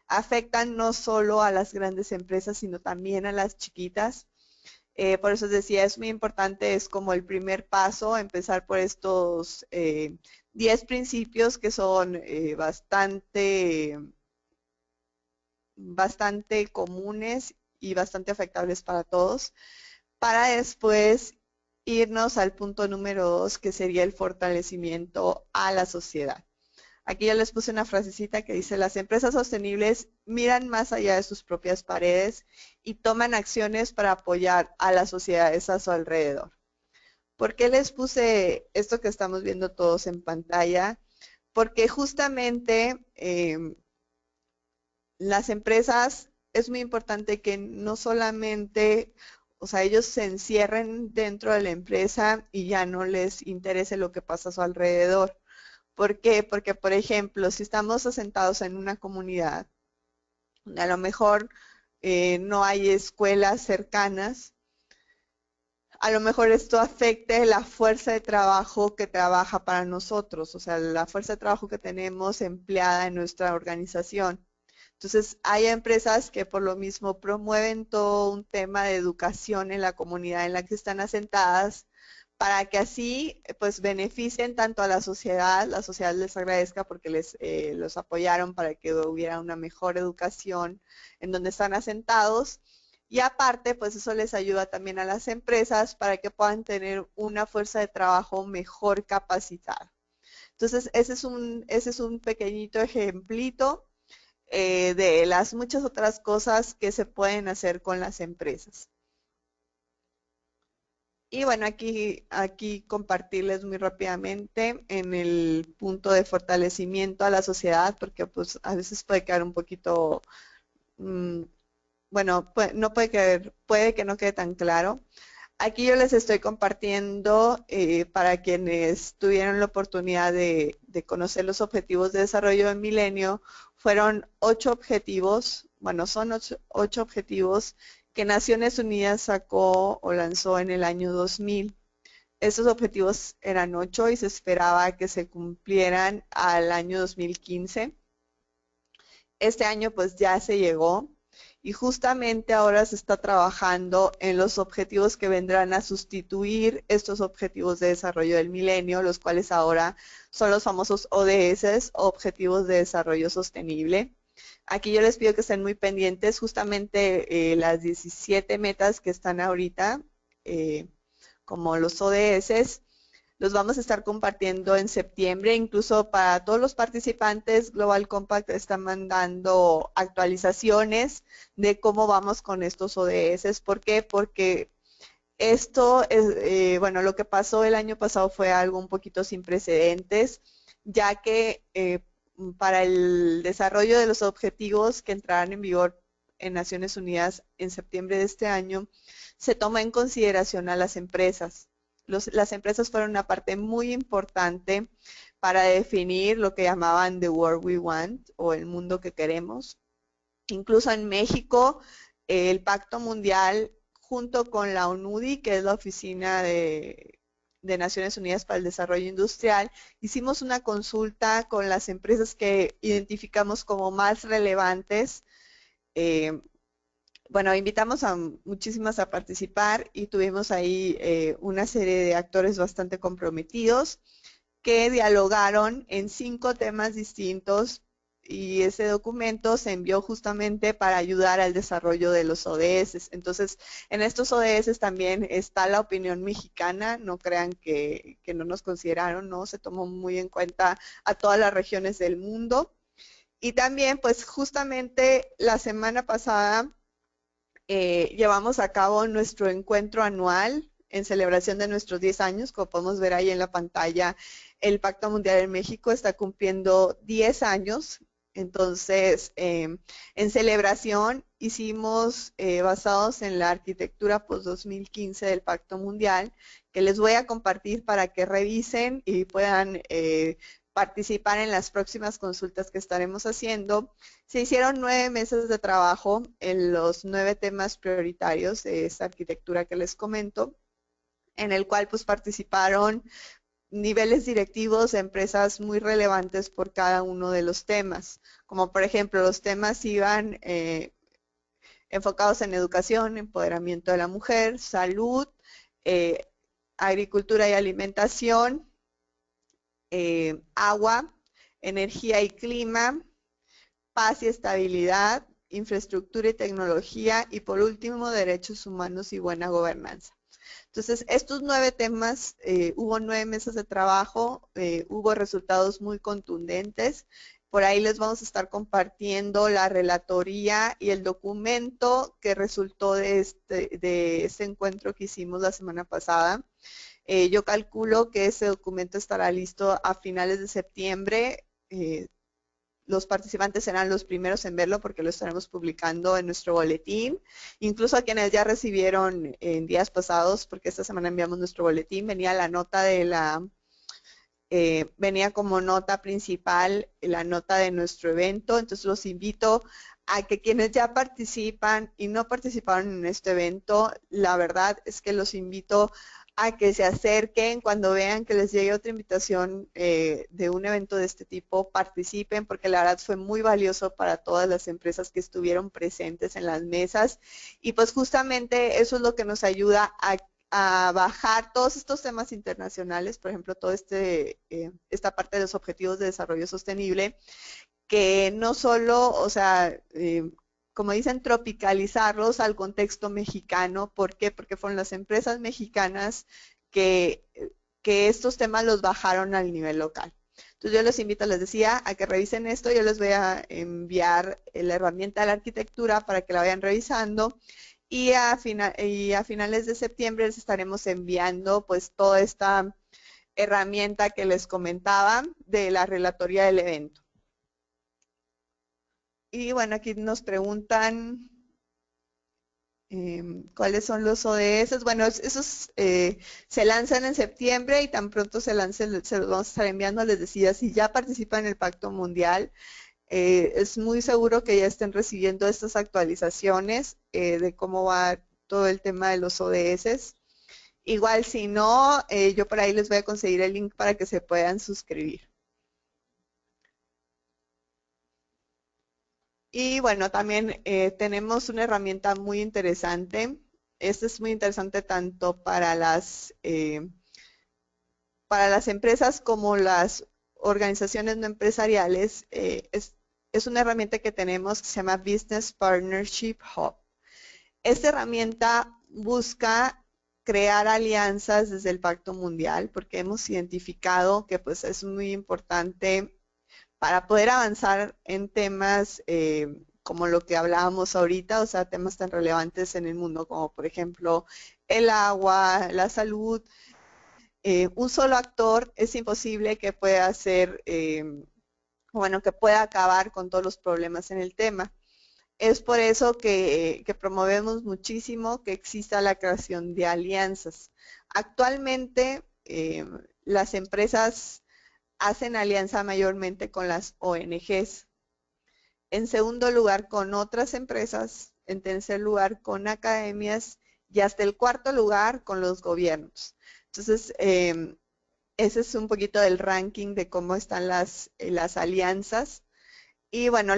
afectan no solo a las grandes empresas, sino también a las chiquitas. Por eso decía, es muy importante, es como el primer paso, empezar por estos 10 principios que son bastante comunes y bastante afectables para todos, para después irnos al punto número 2, que sería el fortalecimiento a la sociedad. Aquí ya les puse una frasecita que dice, las empresas sostenibles miran más allá de sus propias paredes y toman acciones para apoyar a las sociedades a su alrededor. ¿Por qué les puse esto que estamos viendo todos en pantalla? Porque justamente las empresas es muy importante que no solamente, o sea, ellos se encierren dentro de la empresa y ya no les interese lo que pasa a su alrededor. ¿Por qué? Porque, por ejemplo, si estamos asentados en una comunidad, a lo mejor no hay escuelas cercanas, a lo mejor esto afecte la fuerza de trabajo que trabaja para nosotros, o sea, la fuerza de trabajo que tenemos empleada en nuestra organización. Entonces, hay empresas que por lo mismo promueven todo un tema de educación en la comunidad en la que están asentadas, para que así pues beneficien tanto a la sociedad les agradezca porque los apoyaron para que hubiera una mejor educación en donde están asentados, y aparte pues eso les ayuda también a las empresas para que puedan tener una fuerza de trabajo mejor capacitada. Entonces ese es un pequeñito ejemplito de las muchas otras cosas que se pueden hacer con las empresas. Y bueno, aquí compartirles muy rápidamente en el punto de fortalecimiento a la sociedad, porque pues a veces puede quedar un poquito, bueno, no puede que no quede tan claro. Aquí yo les estoy compartiendo para quienes tuvieron la oportunidad de conocer los objetivos de desarrollo del milenio, fueron 8 objetivos, bueno, son 8 objetivos que Naciones Unidas sacó o lanzó en el año 2000. Esos objetivos eran 8 y se esperaba que se cumplieran al año 2015. Este año pues ya se llegó y justamente ahora se está trabajando en los objetivos que vendrán a sustituir estos objetivos de desarrollo del milenio, los cuales ahora son los famosos ODS, Objetivos de Desarrollo Sostenible. Aquí yo les pido que estén muy pendientes, justamente las 17 metas que están ahorita, como los ODS, Los vamos a estar compartiendo en septiembre, incluso para todos los participantes, Global Compact está mandando actualizaciones de cómo vamos con estos ODS. ¿Por qué? Porque esto es, bueno, lo que pasó el año pasado fue algo un poquito sin precedentes, ya que para el desarrollo de los objetivos que entrarán en vigor en Naciones Unidas en septiembre de este año, se toma en consideración a las empresas. Las empresas fueron una parte muy importante para definir lo que llamaban The World We Want o el mundo que queremos. Incluso en México, el Pacto Mundial, junto con la ONUDI, que es la Oficina de Naciones Unidas para el Desarrollo Industrial, hicimos una consulta con las empresas que identificamos como más relevantes. Eh, bueno, invitamos a muchísimas a participar y tuvimos ahí una serie de actores bastante comprometidos que dialogaron en 5 temas distintos y ese documento se envió justamente para ayudar al desarrollo de los ODS. Entonces, en estos ODS también está la opinión mexicana, no crean que no nos consideraron, no, se tomó muy en cuenta a todas las regiones del mundo. Y también, pues justamente la semana pasada llevamos a cabo nuestro encuentro anual en celebración de nuestros 10 años. Como podemos ver ahí en la pantalla, el Pacto Mundial en México está cumpliendo 10 años. Entonces, en celebración hicimos, basados en la arquitectura post-2015 del Pacto Mundial, que les voy a compartir para que revisen y puedan participar en las próximas consultas que estaremos haciendo. Se hicieron 9 mesas de trabajo en los 9 temas prioritarios de esta arquitectura que les comento, en el cual pues participaron niveles directivos de empresas muy relevantes por cada uno de los temas, como por ejemplo los temas iban enfocados en educación, empoderamiento de la mujer, salud, agricultura y alimentación, agua, energía y clima, paz y estabilidad, infraestructura y tecnología y por último derechos humanos y buena gobernanza. Entonces, estos 9 temas, hubo 9 mesas de trabajo, hubo resultados muy contundentes. Por ahí les vamos a estar compartiendo la relatoría y el documento que resultó de este encuentro que hicimos la semana pasada. Yo calculo que ese documento estará listo a finales de septiembre. Los participantes serán los primeros en verlo porque lo estaremos publicando en nuestro boletín. Incluso a quienes ya recibieron en días pasados, porque esta semana enviamos nuestro boletín, venía la nota de venía como nota principal la nota de nuestro evento. Entonces los invito a que quienes ya participan y no participaron en este evento, la verdad es que los invito a que se acerquen cuando vean que les llegue otra invitación de un evento de este tipo, participen, porque la verdad fue muy valioso para todas las empresas que estuvieron presentes en las mesas. Y pues justamente eso es lo que nos ayuda a bajar todos estos temas internacionales, por ejemplo, todo esta parte de los objetivos de desarrollo sostenible, que no solo, o sea, como dicen, tropicalizarlos al contexto mexicano. ¿Por qué? Porque fueron las empresas mexicanas que, que estos temas los bajaron al nivel local. Entonces yo los invito, les decía, a que revisen esto. Yo les voy a enviar la herramienta de la arquitectura para que la vayan revisando. Y a finales de septiembre les estaremos enviando pues toda esta herramienta que les comentaba de la relatoría del evento. Y bueno, aquí nos preguntan cuáles son los ODS. Bueno, esos se lanzan en septiembre y tan pronto se lancen, se los vamos a estar enviando. Les decía, si ya participan en el Pacto Mundial, es muy seguro que ya estén recibiendo estas actualizaciones de cómo va todo el tema de los ODS. Igual si no, yo por ahí les voy a conseguir el link para que se puedan suscribir. Y bueno, también tenemos una herramienta muy interesante. Esta es muy interesante tanto para las empresas como las organizaciones no empresariales. Es una herramienta que tenemos que se llama Business Partnership Hub. Esta herramienta busca crear alianzas desde el Pacto Mundial, porque hemos identificado que pues es muy importante para poder avanzar en temas como lo que hablábamos ahorita, o sea, temas tan relevantes en el mundo como por ejemplo el agua, la salud. Un solo actor es imposible que pueda hacer, bueno, que pueda acabar con todos los problemas en el tema. Es por eso que promovemos muchísimo que exista la creación de alianzas. Actualmente, las empresas hacen alianza mayormente con las ONGs. En segundo lugar, con otras empresas. En tercer lugar, con academias. Y hasta el cuarto lugar, con los gobiernos. Entonces, ese es un poquito del ranking de cómo están las alianzas. Y bueno,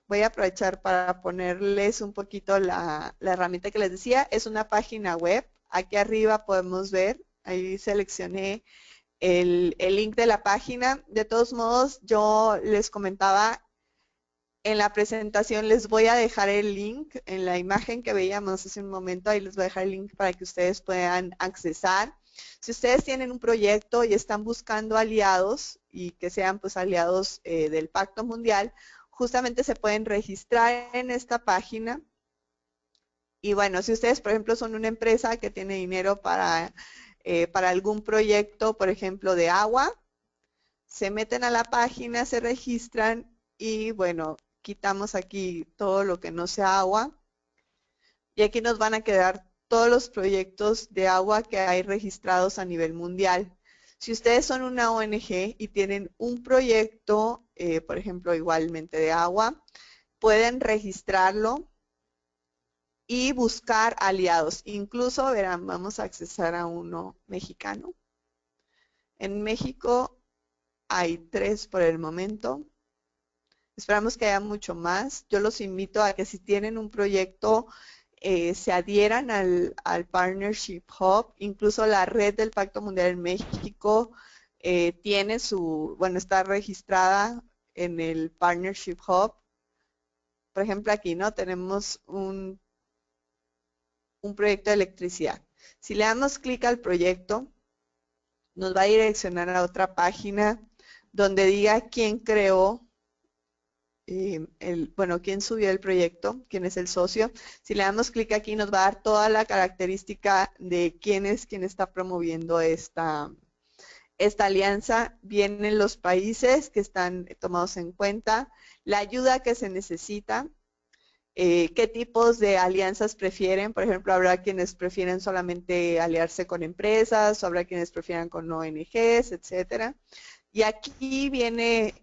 voy a aprovechar para ponerles un poquito la herramienta que les decía. Es una página web. Aquí arriba podemos ver, ahí seleccioné el link de la página. De todos modos, yo les comentaba en la presentación, les voy a dejar el link en la imagen que veíamos hace un momento. Ahí les voy a dejar el link para que ustedes puedan accesar. Si ustedes tienen un proyecto y están buscando aliados y que sean pues aliados del Pacto Mundial, justamente se pueden registrar en esta página. Y bueno, si ustedes, por ejemplo, son una empresa que tiene dinero para algún proyecto, por ejemplo, de agua, se meten a la página, se registran y bueno, quitamos aquí todo lo que no sea agua y aquí nos van a quedar todos los proyectos de agua que hay registrados a nivel mundial. Si ustedes son una ONG y tienen un proyecto, por ejemplo, igualmente de agua, pueden registrarlo y buscar aliados. Incluso, verán, vamos a accesar a uno mexicano. En México hay 3 por el momento. Esperamos que haya mucho más. Yo los invito a que si tienen un proyecto, se adhieran al Partnership Hub. Incluso la red del Pacto Mundial en México tiene está registrada en el Partnership Hub. Por ejemplo, aquí, ¿no? Tenemos un proyecto de electricidad. Si le damos clic al proyecto, nos va a direccionar a otra página donde diga quién creó, quién subió el proyecto, quién es el socio. Si le damos clic aquí, nos va a dar toda la característica de quién está promoviendo esta alianza. Vienen los países que están tomados en cuenta, la ayuda que se necesita, qué tipos de alianzas prefieren. Por ejemplo, habrá quienes prefieren solamente aliarse con empresas, o habrá quienes prefieran con ONGs, etcétera. Y aquí viene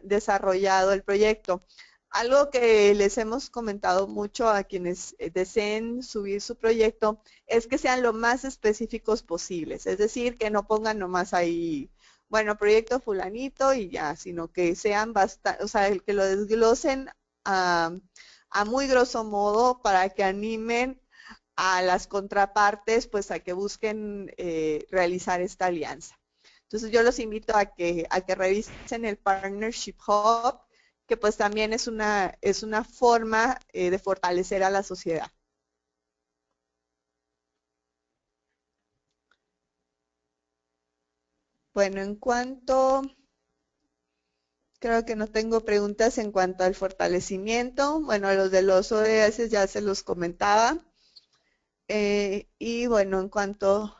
desarrollado el proyecto. Algo que les hemos comentado mucho a quienes deseen subir su proyecto es que sean lo más específicos posibles. Es decir, que no pongan nomás ahí, bueno, proyecto fulanito y ya, sino que sean bastante, o sea, que lo desglosen a muy grosso modo para que animen a las contrapartes pues a que busquen realizar esta alianza. Entonces yo los invito a que revisen el Partnership Hub, que pues también es una forma de fortalecer a la sociedad. Bueno, creo que no tengo preguntas en cuanto al fortalecimiento. Bueno, los de los ODS ya se los comentaba. Y bueno, en cuanto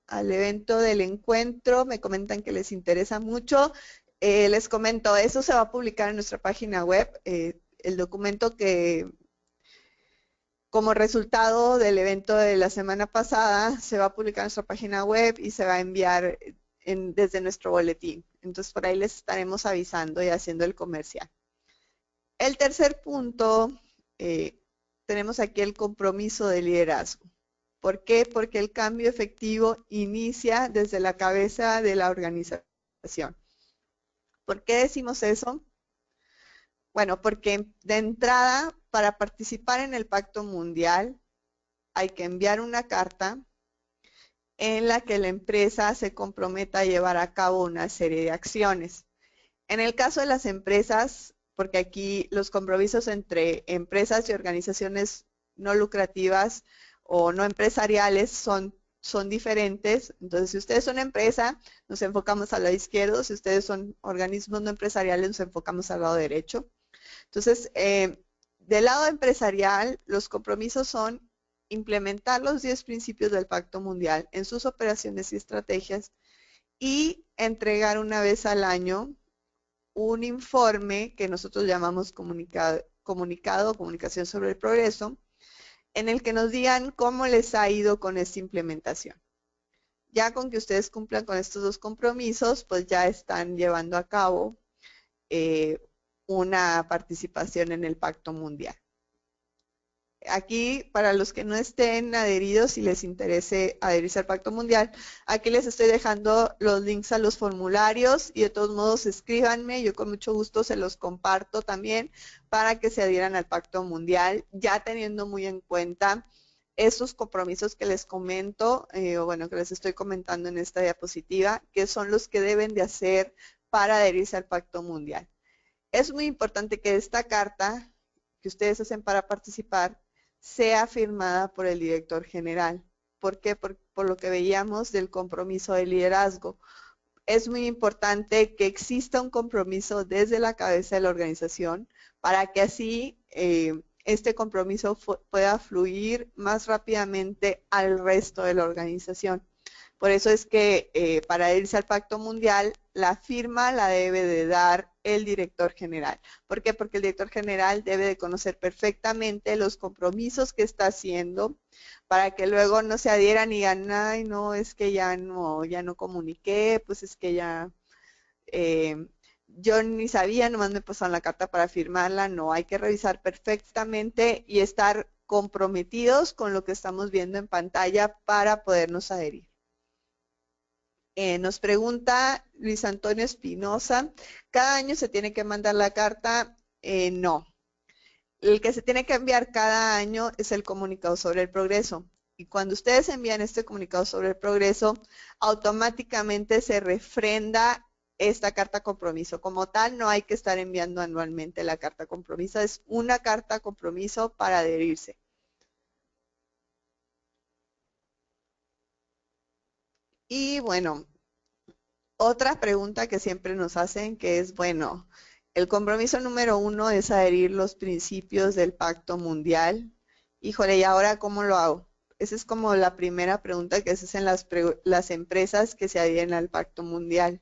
al evento del encuentro, me comentan que les interesa mucho. Les comento, eso se va a publicar en nuestra página web. El documento que, como resultado del evento de la semana pasada, se va a publicar en nuestra página web y se va a enviar desde nuestro boletín. Entonces, por ahí les estaremos avisando y haciendo el comercial. El tercer punto, tenemos aquí el compromiso de liderazgo. ¿Por qué? Porque el cambio efectivo inicia desde la cabeza de la organización. ¿Por qué decimos eso? Bueno, porque de entrada, para participar en el Pacto Mundial, hay que enviar una carta en la que la empresa se comprometa a llevar a cabo una serie de acciones. En el caso de las empresas, porque aquí los compromisos entre empresas y organizaciones no lucrativas o no empresariales son diferentes. Entonces, si ustedes son empresa, nos enfocamos al lado izquierdo. Si ustedes son organismos no empresariales, nos enfocamos al lado derecho. Entonces, del lado empresarial, los compromisos son implementar los 10 principios del Pacto Mundial en sus operaciones y estrategias y entregar una vez al año un informe que nosotros llamamos comunicado o comunicación sobre el progreso, en el que nos digan cómo les ha ido con esta implementación. Ya con que ustedes cumplan con estos dos compromisos, pues ya están llevando a cabo una participación en el Pacto Mundial. Aquí, para los que no estén adheridos y les interese adherirse al Pacto Mundial, aquí les estoy dejando los links a los formularios y de todos modos escríbanme, yo con mucho gusto se los comparto también para que se adhieran al Pacto Mundial, ya teniendo muy en cuenta esos compromisos que les comento, o bueno, que les estoy comentando en esta diapositiva, que son los que deben de hacer para adherirse al Pacto Mundial. Es muy importante que esta carta que ustedes hacen para participar sea firmada por el director general. ¿Por qué? Por lo que veíamos del compromiso de liderazgo. Es muy importante que exista un compromiso desde la cabeza de la organización para que así este compromiso pueda fluir más rápidamente al resto de la organización. Por eso es que para irse al Pacto Mundial, la firma la debe de dar el director general. ¿Por qué? Porque el director general debe de conocer perfectamente los compromisos que está haciendo para que luego no se adhieran y digan, ay, no, es que ya no comuniqué, pues es que ya yo ni sabía, nomás me pasaron la carta para firmarla. No, hay que revisar perfectamente y estar comprometidos con lo que estamos viendo en pantalla para podernos adherir. Nos pregunta Luis Antonio Espinosa, ¿cada año se tiene que mandar la carta? No. El que se tiene que enviar cada año es el comunicado sobre el progreso. Y cuando ustedes envían este comunicado sobre el progreso, automáticamente se refrenda esta carta compromiso. Como tal, no hay que estar enviando anualmente la carta compromiso, es una carta compromiso para adherirse. Y bueno, otra pregunta que siempre nos hacen, que es, bueno, el compromiso número 1 es adherir los principios del Pacto Mundial. Híjole, ¿y ahora cómo lo hago? Esa es como la primera pregunta que se hacen las empresas que se adhieren al Pacto Mundial.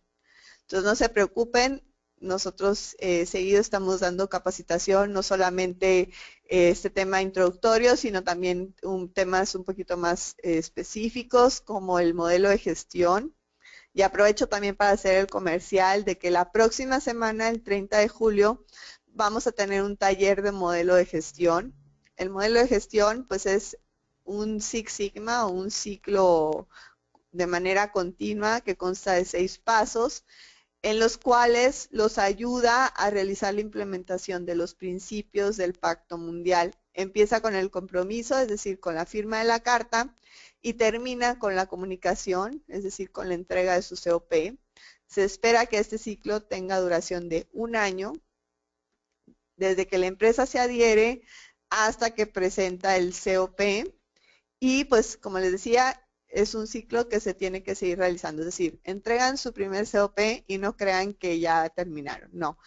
Entonces, no se preocupen, nosotros seguido estamos dando capacitación, no solamente este tema introductorio, sino también temas un poquito más específicos, como el modelo de gestión. Y aprovecho también para hacer el comercial de que la próxima semana, el 30 de julio, vamos a tener un taller de modelo de gestión. El modelo de gestión, pues, es un Six Sigma o un ciclo de manera continua que consta de 6 pasos, en los cuales los ayuda a realizar la implementación de los principios del Pacto Mundial. Empieza con el compromiso, es decir, con la firma de la carta, y termina con la comunicación, es decir, con la entrega de su COP. Se espera que este ciclo tenga duración de 1 año, desde que la empresa se adhiere hasta que presenta el COP. Y pues, como les decía, es un ciclo que se tiene que seguir realizando. Es decir, entregan su primer COP y no crean que ya terminaron. No,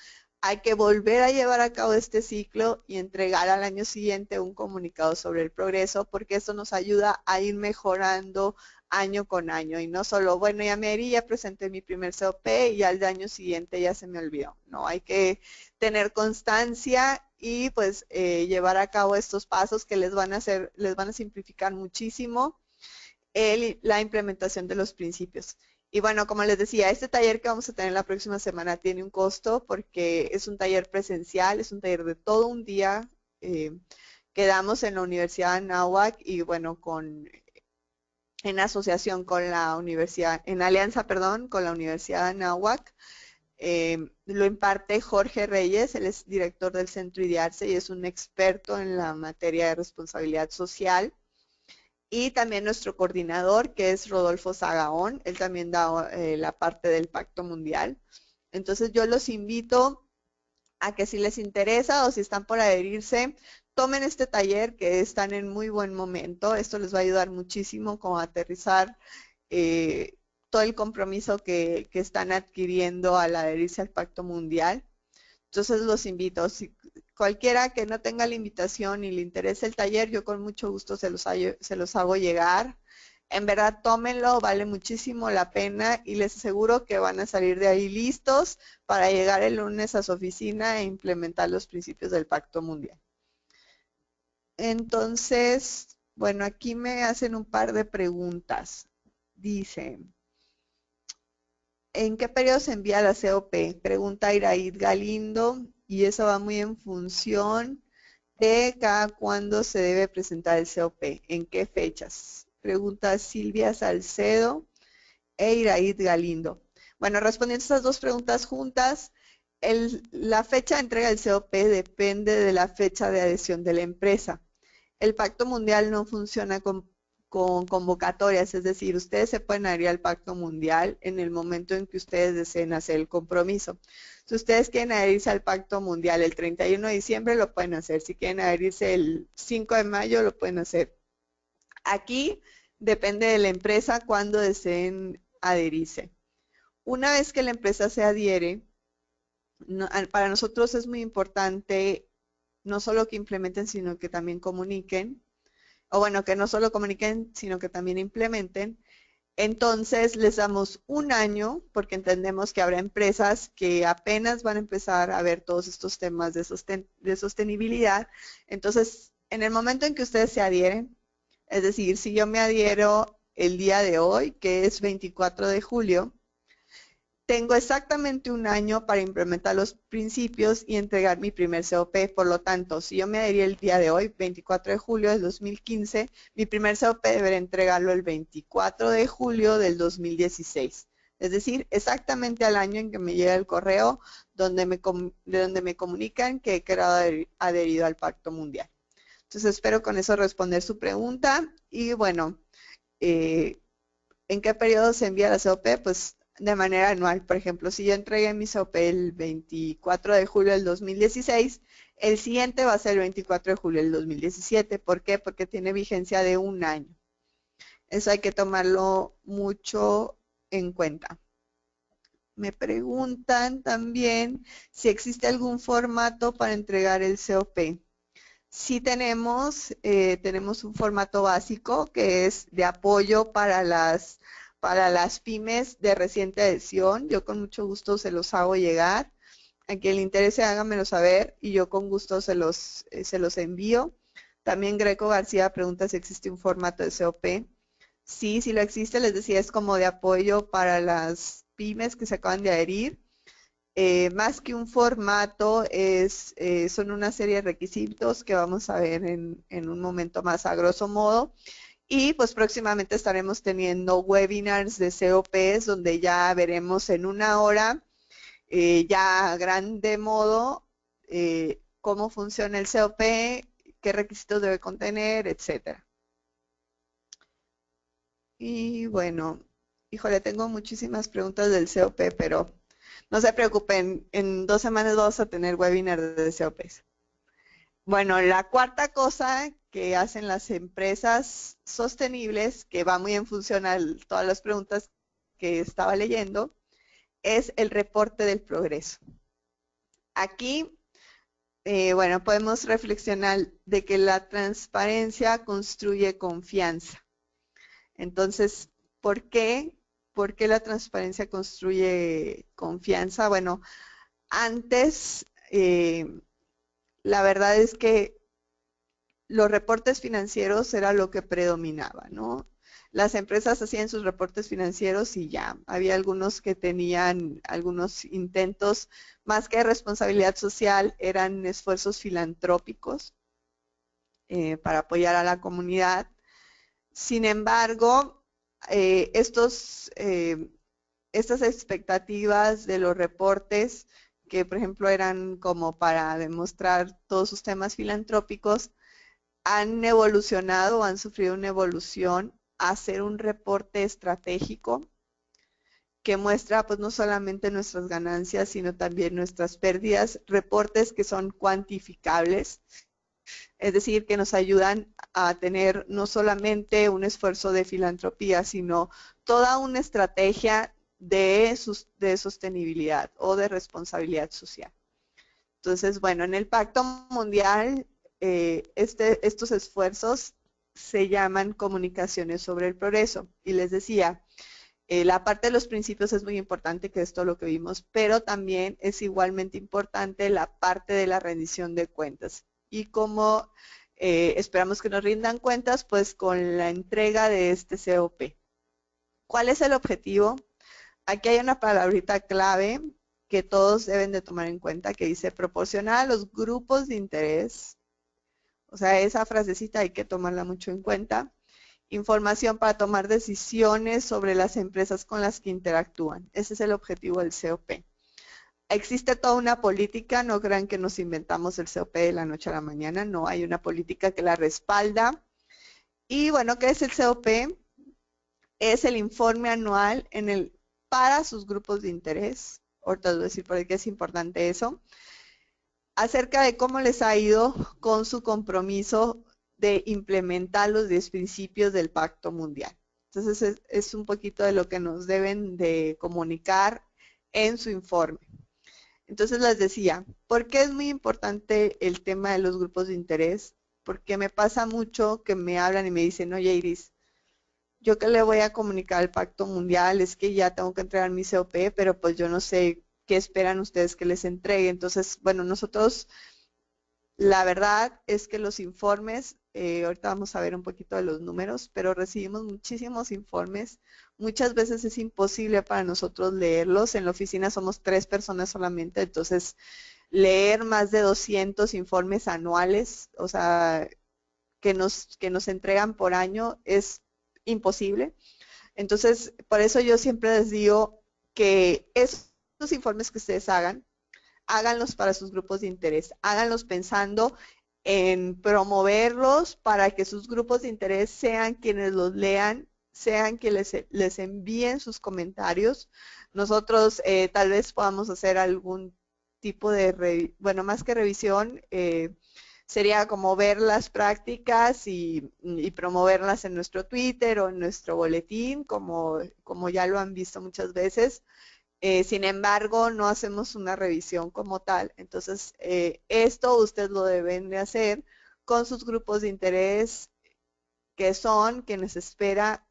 hay que volver a llevar a cabo este ciclo y entregar al año siguiente un comunicado sobre el progreso, porque eso nos ayuda a ir mejorando año con año y no solo, bueno, ya me herí, ya presenté mi primer COP y al año siguiente ya se me olvidó. No, hay que tener constancia y pues llevar a cabo estos pasos que les van a simplificar muchísimo la implementación de los principios. Y bueno, como les decía, este taller que vamos a tener la próxima semana tiene un costo porque es un taller presencial, es un taller de todo un día que damos en la Universidad de Anáhuac y bueno, en asociación con la universidad, en alianza, perdón, con la Universidad de Anáhuac. Lo imparte Jorge Reyes, él es director del Centro IDEARSE y es un experto en la materia de responsabilidad social. Y también nuestro coordinador, que es Rodolfo Sagaón, él también da la parte del Pacto Mundial. Entonces yo los invito a que si les interesa o si están por adherirse, tomen este taller que están en muy buen momento. Esto les va a ayudar muchísimo como a aterrizar todo el compromiso que están adquiriendo al adherirse al Pacto Mundial. Entonces los invito, si cualquiera que no tenga la invitación y le interese el taller, yo con mucho gusto se los hago llegar. En verdad, tómenlo, vale muchísimo la pena y les aseguro que van a salir de ahí listos para llegar el lunes a su oficina e implementar los principios del Pacto Mundial. Entonces, bueno, aquí me hacen un par de preguntas. Dice, ¿en qué periodo se envía la COP? Pregunta Iraid Galindo y eso va muy en función de cada cuándo se debe presentar el COP, en qué fechas. Pregunta Silvia Salcedo e Iraid Galindo. Bueno, respondiendo a estas dos preguntas juntas, la fecha de entrega del COP depende de la fecha de adhesión de la empresa. El Pacto Mundial no funciona con convocatorias, es decir, ustedes se pueden adherir al Pacto Mundial en el momento en que ustedes deseen hacer el compromiso. Si ustedes quieren adherirse al Pacto Mundial el 31 de diciembre, lo pueden hacer. Si quieren adherirse el 5 de mayo, lo pueden hacer. Aquí depende de la empresa cuándo deseen adherirse. Una vez que la empresa se adhiere, para nosotros es muy importante no solo que implementen, sino que también comuniquen, o bueno, que no solo comuniquen, sino que también implementen. Entonces les damos un año, porque entendemos que habrá empresas que apenas van a empezar a ver todos estos temas de sostenibilidad. Entonces, en el momento en que ustedes se adhieren, es decir, si yo me adhiero el día de hoy, que es 24 de julio, tengo exactamente un año para implementar los principios y entregar mi primer COP. Por lo tanto, si yo me adherí el día de hoy, 24 de julio del 2015, mi primer COP deberé entregarlo el 24 de julio del 2016. Es decir, exactamente al año en que me llega el correo de donde me comunican que he quedado adherido al Pacto Mundial. Entonces, espero con eso responder su pregunta. Y bueno, ¿en qué periodo se envía la COP? Pues de manera anual. Por ejemplo, si yo entregué mi COP el 24 de julio del 2016, el siguiente va a ser el 24 de julio del 2017. ¿Por qué? Porque tiene vigencia de un año. Eso hay que tomarlo mucho en cuenta. Me preguntan también si existe algún formato para entregar el COP. Sí tenemos un formato básico que es de apoyo para las pymes de reciente adhesión. Yo con mucho gusto se los hago llegar. A quien le interese, háganmelo saber y yo con gusto se los envío. También Greco García pregunta si existe un formato de COP. Sí, sí lo existe, les decía, es como de apoyo para las pymes que se acaban de adherir. Más que un formato, son una serie de requisitos que vamos a ver en un momento más a grosso modo. Y pues próximamente estaremos teniendo webinars de COPs donde ya veremos en una hora, ya a grande modo, cómo funciona el COP, qué requisitos debe contener, etcétera. Y bueno, híjole, tengo muchísimas preguntas del COP, pero no se preocupen, en 2 semanas vamos a tener webinar de COPs. Bueno, la cuarta cosa que hacen las empresas sostenibles, que va muy en función a todas las preguntas que estaba leyendo, es el reporte del progreso. Aquí, bueno, podemos reflexionar de que la transparencia construye confianza. Entonces, ¿por qué? ¿Por qué la transparencia construye confianza? Bueno, antes, la verdad es que los reportes financieros era lo que predominaba, ¿no? Las empresas hacían sus reportes financieros y ya, había algunos que tenían algunos intentos, más que responsabilidad social, eran esfuerzos filantrópicos para apoyar a la comunidad. Sin embargo, estas expectativas de los reportes, que por ejemplo eran como para demostrar todos sus temas filantrópicos, han evolucionado o han sufrido una evolución a hacer un reporte estratégico que muestra pues no solamente nuestras ganancias, sino también nuestras pérdidas, reportes que son cuantificables, es decir, que nos ayudan a tener no solamente un esfuerzo de filantropía, sino toda una estrategia de sostenibilidad o de responsabilidad social. Entonces, bueno, en el Pacto Mundial, estos esfuerzos se llaman comunicaciones sobre el progreso. Y les decía, la parte de los principios es muy importante, que es todo lo que vimos, pero también es igualmente importante la parte de la rendición de cuentas. Y como esperamos que nos rindan cuentas, pues con la entrega de este COP. ¿Cuál es el objetivo? Aquí hay una palabrita clave que todos deben de tomar en cuenta, que dice proporcionar a los grupos de interés. O sea, esa frasecita hay que tomarla mucho en cuenta. Información para tomar decisiones sobre las empresas con las que interactúan. Ese es el objetivo del COP. Existe toda una política, no crean que nos inventamos el COP de la noche a la mañana, no, hay una política que la respalda. Y bueno, ¿qué es el COP? Es el informe anual para sus grupos de interés. Ahorita les voy a decir por qué es importante eso, acerca de cómo les ha ido con su compromiso de implementar los 10 principios del Pacto Mundial. Entonces es un poquito de lo que nos deben de comunicar en su informe. Entonces les decía, ¿por qué es muy importante el tema de los grupos de interés? Porque me pasa mucho que me hablan y me dicen, oye Iris, yo que le voy a comunicar al Pacto Mundial, es que ya tengo que entregar mi COP, pero pues yo no sé qué esperan ustedes que les entregue. Entonces, bueno, nosotros, la verdad es que los informes, ahorita vamos a ver un poquito de los números, pero recibimos muchísimos informes. Muchas veces es imposible para nosotros leerlos. En la oficina somos 3 personas solamente, entonces leer más de 200 informes anuales, o sea, que nos entregan por año es imposible. Entonces, por eso yo siempre les digo que esos informes que ustedes hagan, háganlos para sus grupos de interés, háganlos pensando en promoverlos para que sus grupos de interés sean quienes los lean, sean quienes les envíen sus comentarios. Nosotros tal vez podamos hacer algún tipo de, bueno, más que revisión, sería como ver las prácticas y promoverlas en nuestro Twitter o en nuestro boletín, como ya lo han visto muchas veces. Sin embargo, no hacemos una revisión como tal. Entonces, esto ustedes lo deben de hacer con sus grupos de interés, que son quienes espera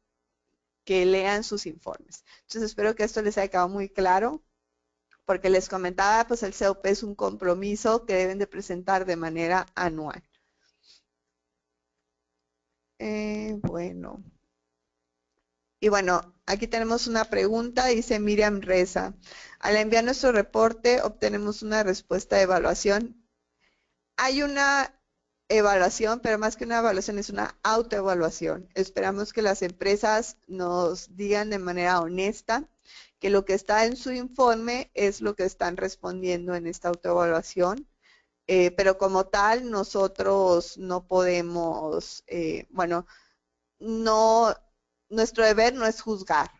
que lean sus informes. Entonces, espero que esto les haya quedado muy claro, porque les comentaba, pues el COP es un compromiso que deben de presentar de manera anual. Bueno. Y bueno, aquí tenemos una pregunta, dice Miriam Reza. Al enviar nuestro reporte, obtenemos una respuesta de evaluación. Hay una evaluación, pero más que una evaluación es una autoevaluación. Esperamos que las empresas nos digan de manera honesta que lo que está en su informe es lo que están respondiendo en esta autoevaluación. Pero como tal, nosotros no podemos, bueno, no, nuestro deber no es juzgar.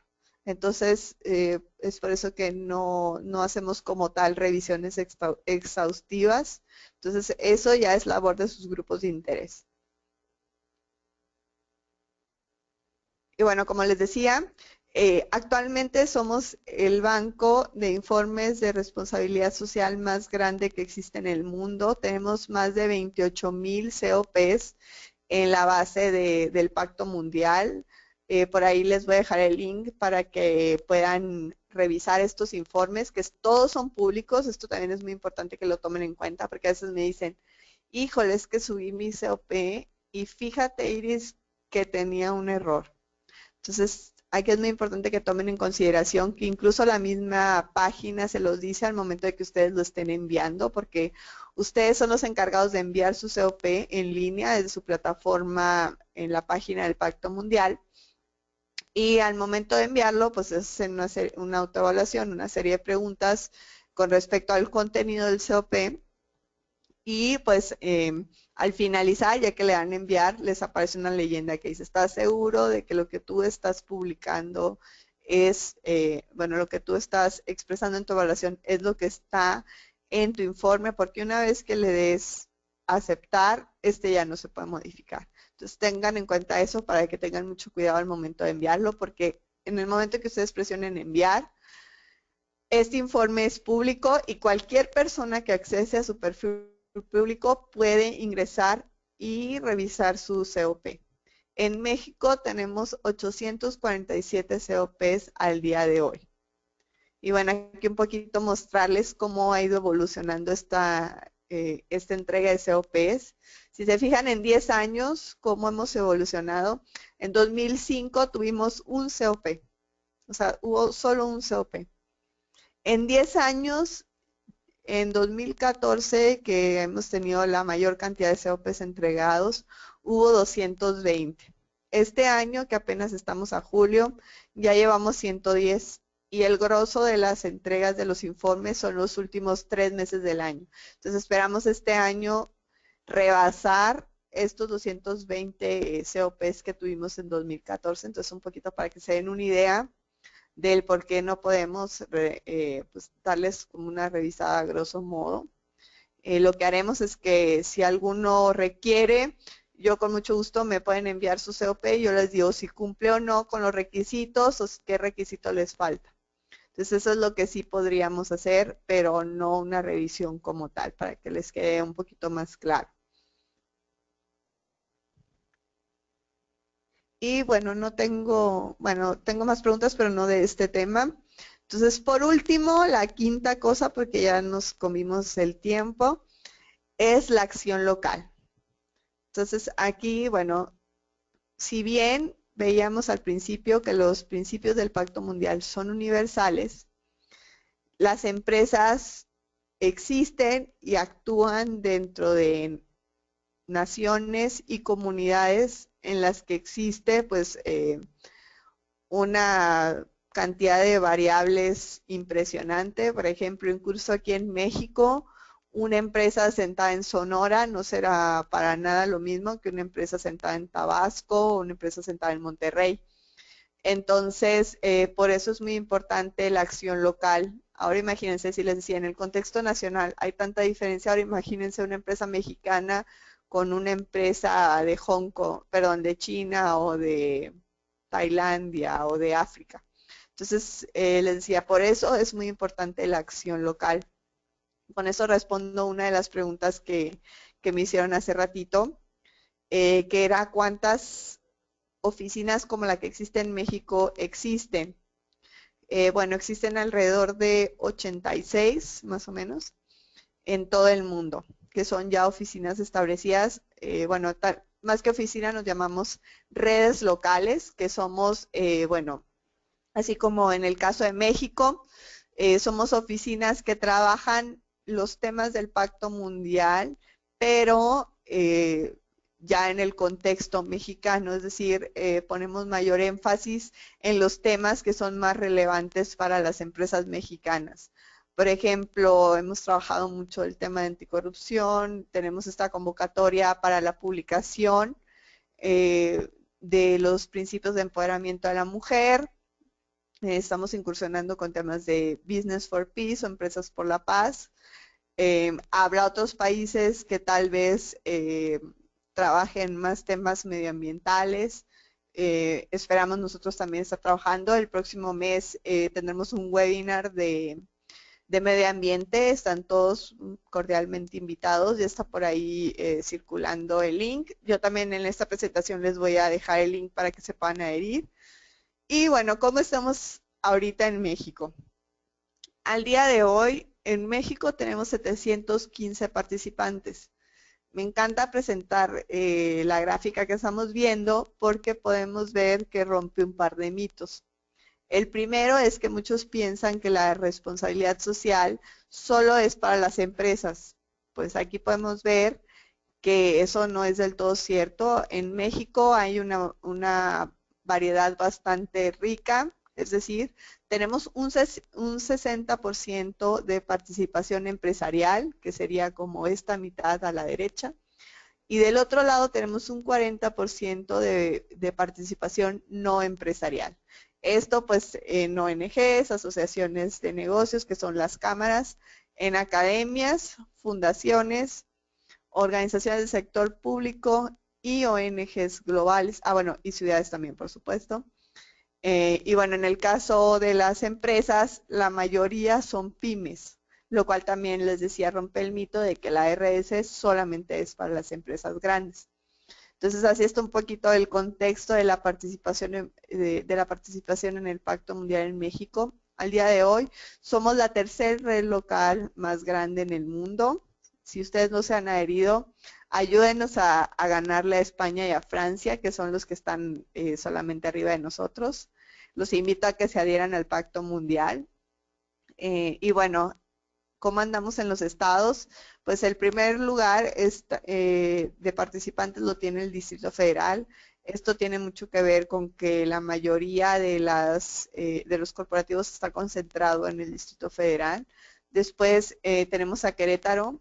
Entonces, es por eso que no hacemos como tal revisiones exhaustivas. Entonces, eso ya es labor de sus grupos de interés. Y bueno, como les decía, actualmente somos el banco de informes de responsabilidad social más grande que existe en el mundo. Tenemos más de 28,000 COPs en la base del Pacto Mundial. Por ahí les voy a dejar el link para que puedan revisar estos informes, que todos son públicos. Esto también es muy importante que lo tomen en cuenta, porque a veces me dicen, híjole, es que subí mi COP y fíjate, Iris, que tenía un error. Entonces, aquí es muy importante que tomen en consideración que incluso la misma página se los dice al momento de que ustedes lo estén enviando, porque ustedes son los encargados de enviar su COP en línea desde su plataforma en la página del Pacto Mundial. Y al momento de enviarlo, pues es una autoevaluación, una serie de preguntas con respecto al contenido del COP. Y pues al finalizar, ya que le dan a enviar, les aparece una leyenda que dice, ¿estás seguro de que lo que tú estás publicando es, bueno, lo que tú estás expresando en tu evaluación es lo que está en tu informe, porque una vez que le des aceptar, este ya no se puede modificar. Entonces tengan en cuenta eso para que tengan mucho cuidado al momento de enviarlo, porque en el momento que ustedes presionen enviar, este informe es público y cualquier persona que accese a su perfil público puede ingresar y revisar su COP. En México tenemos 847 COPs al día de hoy. Y bueno, aquí un poquito mostrarles cómo ha ido evolucionando esta entrega de COPs. Si se fijan en 10 años, cómo hemos evolucionado. En 2005 tuvimos un COP, o sea, hubo solo un COP. En 10 años, en 2014, que hemos tenido la mayor cantidad de COPs entregados, hubo 220. Este año, que apenas estamos a julio, ya llevamos 110 y el grosso de las entregas de los informes son los últimos 3 meses del año. Entonces esperamos este año rebasar estos 220 COPs que tuvimos en 2014. Entonces un poquito para que se den una idea del por qué no podemos pues, darles como una revisada a grosso modo. Lo que haremos es que si alguno requiere, yo con mucho gusto me pueden enviar su COP y yo les digo si cumple o no con los requisitos o qué requisito les falta. Entonces eso es lo que sí podríamos hacer, pero no una revisión como tal, para que les quede un poquito más claro. Y bueno, tengo más preguntas, pero no de este tema. Entonces, por último, la quinta cosa, porque ya nos comimos el tiempo, es la acción local. Entonces, aquí, bueno, si bien veíamos al principio que los principios del Pacto Mundial son universales, las empresas existen y actúan dentro de naciones y comunidades en las que existe, pues, una cantidad de variables impresionante. Por ejemplo, incluso aquí en México, una empresa sentada en Sonora no será para nada lo mismo que una empresa sentada en Tabasco o una empresa sentada en Monterrey. Entonces, por eso es muy importante la acción local. Ahora imagínense, si les decía, en el contexto nacional hay tanta diferencia, ahora imagínense una empresa mexicana con una empresa de Hong Kong, perdón, de China o de Tailandia o de África. Entonces, les decía, por eso es muy importante la acción local. Con eso respondo una de las preguntas que me hicieron hace ratito, que era cuántas oficinas como la que existe en México existen. Bueno, existen alrededor de 86, más o menos, en todo el mundo, que son ya oficinas establecidas. Bueno, más que oficina nos llamamos redes locales, que somos, bueno, así como en el caso de México, somos oficinas que trabajan los temas del Pacto Mundial, pero ya en el contexto mexicano, es decir, ponemos mayor énfasis en los temas que son más relevantes para las empresas mexicanas. Por ejemplo, hemos trabajado mucho el tema de anticorrupción, tenemos esta convocatoria para la publicación de los principios de empoderamiento de la mujer. Estamos incursionando con temas de Business for Peace o Empresas por la Paz. Habrá otros países que tal vez trabajen más temas medioambientales. Esperamos nosotros también estar trabajando. El próximo mes tendremos un webinar de medio ambiente. Están todos cordialmente invitados. Ya está por ahí circulando el link. Yo también en esta presentación les voy a dejar el link para que se puedan adherir. Y bueno, ¿cómo estamos ahorita en México? Al día de hoy, en México tenemos 715 participantes. Me encanta presentar la gráfica que estamos viendo porque podemos ver que rompe un par de mitos. El primero es que muchos piensan que la responsabilidad social solo es para las empresas. Pues aquí podemos ver que eso no es del todo cierto. En México hay una variedad bastante rica, es decir, tenemos un 60% de participación empresarial, que sería como esta mitad a la derecha, Y del otro lado tenemos un 40% de participación no empresarial. Esto pues en ONGs, asociaciones de negocios, que son las cámaras, en academias, fundaciones, organizaciones del sector público y ONGs globales, bueno, y ciudades también, por supuesto. Y bueno, en el caso de las empresas, la mayoría son pymes, lo cual también les decía rompe el mito de que la RS solamente es para las empresas grandes. Entonces, así está un poquito el contexto de la participación de la participación en el Pacto Mundial en México. Al día de hoy, somos la tercer red local más grande en el mundo. Si ustedes no se han adherido, ayúdenos a ganarle a España y a Francia, que son los que están solamente arriba de nosotros. Los invito a que se adhieran al Pacto Mundial. Y bueno, ¿cómo andamos en los estados? Pues el primer lugar de participantes lo tiene el Distrito Federal. Esto tiene mucho que ver con que la mayoría de los corporativos está concentrado en el Distrito Federal. Después tenemos a Querétaro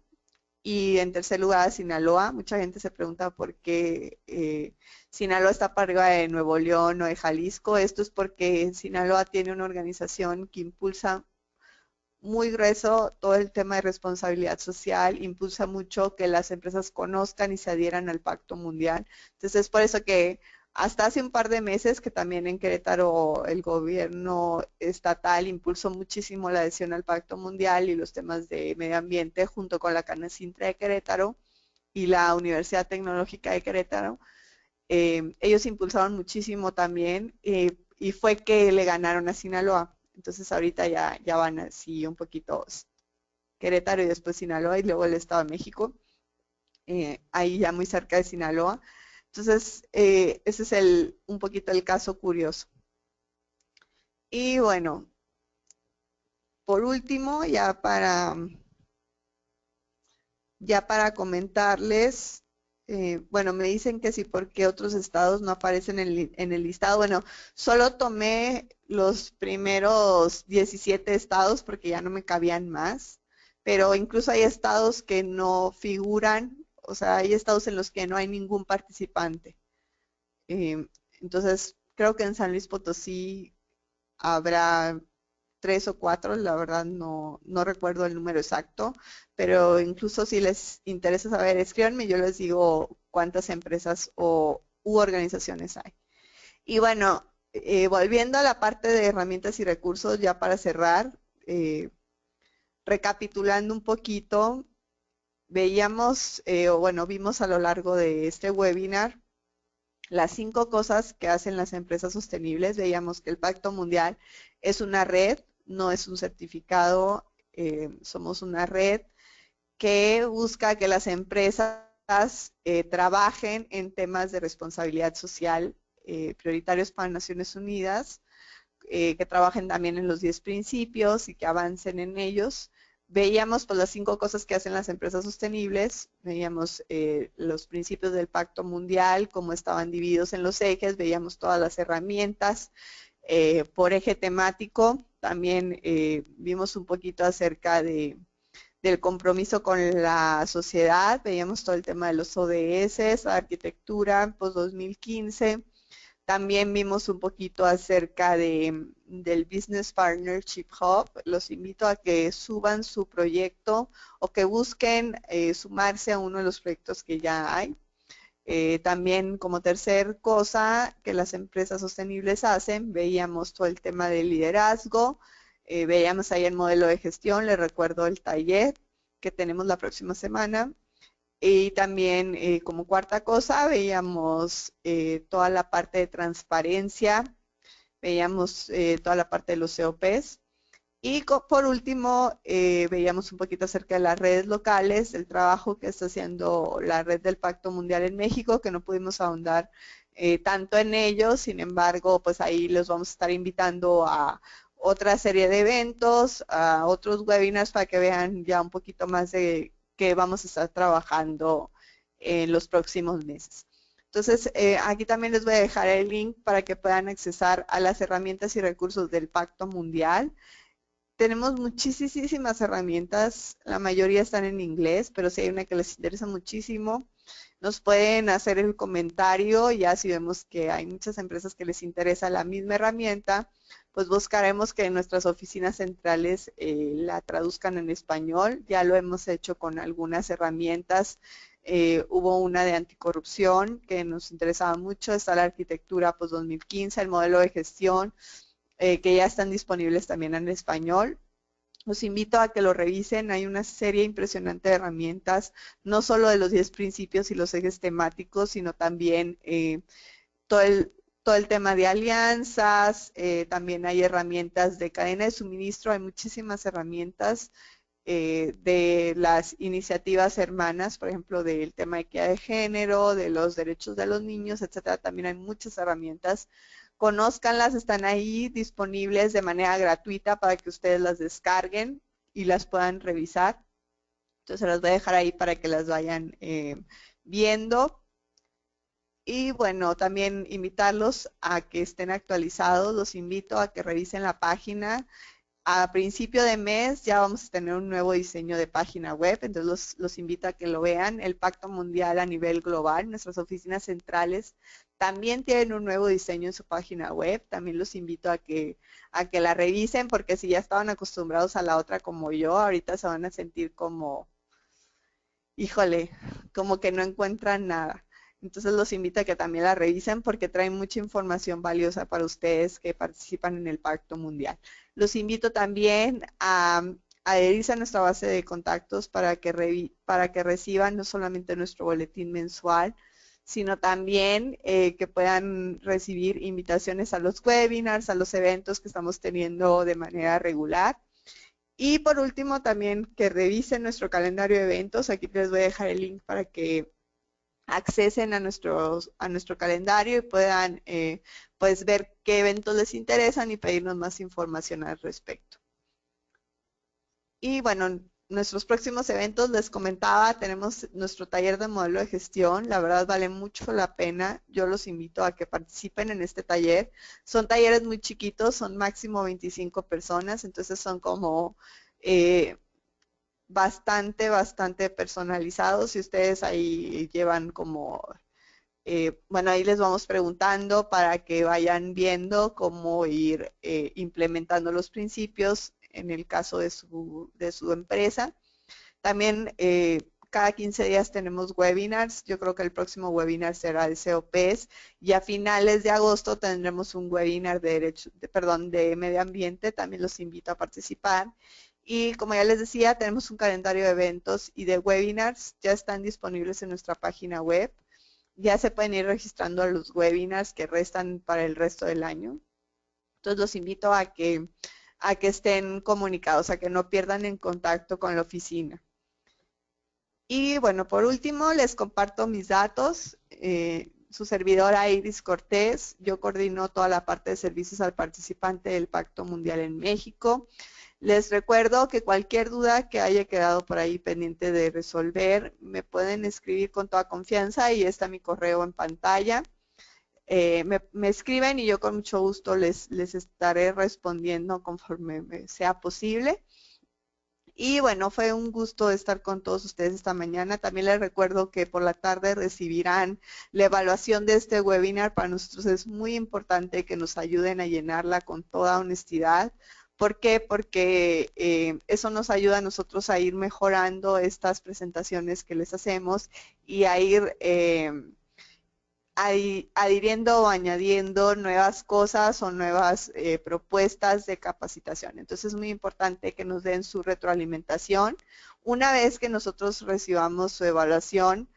y en tercer lugar a Sinaloa. Mucha gente se pregunta por qué Sinaloa está para arriba de Nuevo León o de Jalisco. Esto es porque Sinaloa tiene una organización que impulsa muy grueso todo el tema de responsabilidad social, impulsa mucho que las empresas conozcan y se adhieran al Pacto Mundial. Entonces es por eso que hasta hace un par de meses que también en Querétaro el gobierno estatal impulsó muchísimo la adhesión al Pacto Mundial y los temas de medio ambiente junto con la Canacintra de Querétaro y la Universidad Tecnológica de Querétaro. Ellos impulsaron muchísimo también y fue que le ganaron a Sinaloa. Entonces ahorita ya van así un poquito Querétaro y después Sinaloa y luego el Estado de México, ahí ya muy cerca de Sinaloa. Entonces ese es un poquito el caso curioso. Y bueno, por último, ya para comentarles, bueno, me dicen que sí, porque otros estados no aparecen en el listado. Bueno, solo tomé los primeros 17 estados porque ya no me cabían más, pero incluso hay estados que no figuran, o sea, hay estados en los que no hay ningún participante. Entonces, creo que en San Luis Potosí habrá 3 o 4, la verdad no recuerdo el número exacto, pero incluso si les interesa saber, escríbanme, yo les digo cuántas empresas u organizaciones hay. Y bueno, volviendo a la parte de herramientas y recursos, ya para cerrar, recapitulando un poquito, vimos a lo largo de este webinar las 5 cosas que hacen las empresas sostenibles. Veíamos que el Pacto Mundial es una red, no es un certificado, somos una red que busca que las empresas trabajen en temas de responsabilidad social prioritarios para Naciones Unidas, que trabajen también en los 10 principios y que avancen en ellos. Veíamos pues las 5 cosas que hacen las empresas sostenibles, veíamos los principios del Pacto Mundial, cómo estaban divididos en los ejes, veíamos todas las herramientas por eje temático, también vimos un poquito acerca del compromiso con la sociedad, veíamos todo el tema de los ODS, la arquitectura post 2015, también vimos un poquito acerca del Business Partnership Hub. Los invito a que suban su proyecto o que busquen sumarse a uno de los proyectos que ya hay. También como tercer cosa que las empresas sostenibles hacen, veíamos todo el tema del liderazgo, veíamos ahí el modelo de gestión, les recuerdo el taller que tenemos la próxima semana. Y también como cuarta cosa veíamos toda la parte de transparencia, veíamos toda la parte de los COPs y por último veíamos un poquito acerca de las redes locales, el trabajo que está haciendo la red del Pacto Mundial en México, que no pudimos ahondar tanto en ello, sin embargo pues ahí los vamos a estar invitando a otra serie de eventos, a otros webinars para que vean ya un poquito más de que vamos a estar trabajando en los próximos meses. Entonces, aquí también les voy a dejar el link para que puedan accesar a las herramientas y recursos del Pacto Mundial. Tenemos muchísimas herramientas, la mayoría están en inglés, pero si hay una que les interesa muchísimo, Nos pueden hacer el comentario, ya si vemos que hay muchas empresas que les interesa la misma herramienta, pues buscaremos que nuestras oficinas centrales la traduzcan en español. Ya lo hemos hecho con algunas herramientas. Hubo una de anticorrupción que nos interesaba mucho, está la arquitectura pues 2015, el modelo de gestión, que ya están disponibles también en español. Los invito a que lo revisen, hay una serie impresionante de herramientas, no solo de los 10 principios y los ejes temáticos, sino también todo el, todo el tema de alianzas, también hay herramientas de cadena de suministro, hay muchísimas herramientas de las iniciativas hermanas, por ejemplo, del tema de equidad de género, de los derechos de los niños, etcétera. También hay muchas herramientas. Conózcanlas, están ahí disponibles de manera gratuita para que ustedes las descarguen y las puedan revisar. Entonces, las voy a dejar ahí para que las vayan viendo. Y bueno, también invitarlos a que estén actualizados. Los invito a que revisen la página. A principio de mes ya vamos a tener un nuevo diseño de página web, entonces los invito a que lo vean. El Pacto Mundial a nivel global, nuestras oficinas centrales también tienen un nuevo diseño en su página web. También los invito a que la revisen, porque si ya estaban acostumbrados a la otra como yo, ahorita se van a sentir como, híjole, como que no encuentran nada. Entonces los invito a que también la revisen porque trae mucha información valiosa para ustedes que participan en el Pacto Mundial. Los invito también a adherirse a nuestra base de contactos para que reciban no solamente nuestro boletín mensual, sino también que puedan recibir invitaciones a los webinars, a los eventos que estamos teniendo de manera regular. Y por último, también que revisen nuestro calendario de eventos. Aquí les voy a dejar el link para que accesen a nuestro calendario y puedan pues ver qué eventos les interesan y pedirnos más información al respecto. Y bueno, nuestros próximos eventos, les comentaba, tenemos nuestro taller de modelo de gestión. La verdad vale mucho la pena. Yo los invito a que participen en este taller. Son talleres muy chiquitos, son máximo 25 personas, entonces son como bastante personalizados. Y ustedes ahí llevan como bueno, ahí les vamos preguntando para que vayan viendo cómo ir implementando los principios en el caso de su empresa. También cada 15 días tenemos webinars. Yo creo que el próximo webinar será de COPs y a finales de agosto tendremos un webinar de medio ambiente. También los invito a participar. Y como ya les decía, tenemos un calendario de eventos y de webinars. Ya están disponibles en nuestra página web. Ya se pueden ir registrando a los webinars que restan para el resto del año. Entonces los invito a que estén comunicados, a que no pierdan en contacto con la oficina. Y bueno, por último, les comparto mis datos. Su servidora Iris Cortés, yo coordino toda la parte de servicios al participante del Pacto Mundial en México. Les recuerdo que cualquier duda que haya quedado por ahí pendiente de resolver, me pueden escribir con toda confianza y está mi correo en pantalla. Me escriben y yo con mucho gusto les estaré respondiendo conforme me sea posible. Y bueno, fue un gusto estar con todos ustedes esta mañana. También les recuerdo que por la tarde recibirán la evaluación de este webinar. Para nosotros es muy importante que nos ayuden a llenarla con toda honestidad. ¿Por qué? Porque eso nos ayuda a nosotros a ir mejorando estas presentaciones que les hacemos y a ir adhiriendo o añadiendo nuevas cosas o nuevas propuestas de capacitación. Entonces es muy importante que nos den su retroalimentación. Una vez que nosotros recibamos su evaluación,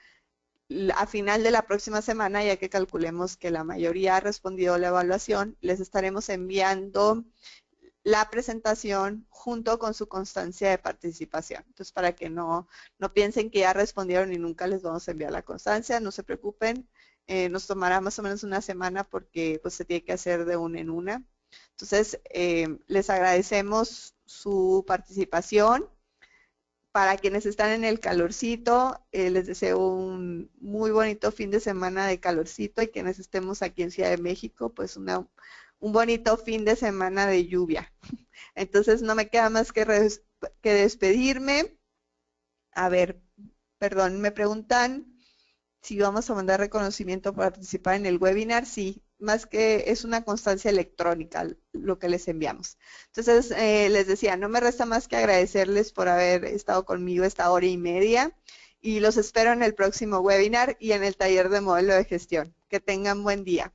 a final de la próxima semana, ya que calculemos que la mayoría ha respondido a la evaluación, les estaremos enviando la presentación junto con su constancia de participación. Entonces, para que no piensen que ya respondieron y nunca les vamos a enviar la constancia, no se preocupen. Nos tomará más o menos una semana porque pues, se tiene que hacer de una en una. Entonces, les agradecemos su participación. Para quienes están en el calorcito, les deseo un muy bonito fin de semana de calorcito y quienes estemos aquí en Ciudad de México, pues un bonito fin de semana de lluvia. Entonces no me queda más que despedirme. A ver, perdón, me preguntan Si vamos a mandar reconocimiento para participar en el webinar, sí, más que es una constancia electrónica lo que les enviamos. Entonces, les decía, no me resta más que agradecerles por haber estado conmigo esta hora y media y los espero en el próximo webinar y en el taller de modelo de gestión. Que tengan buen día.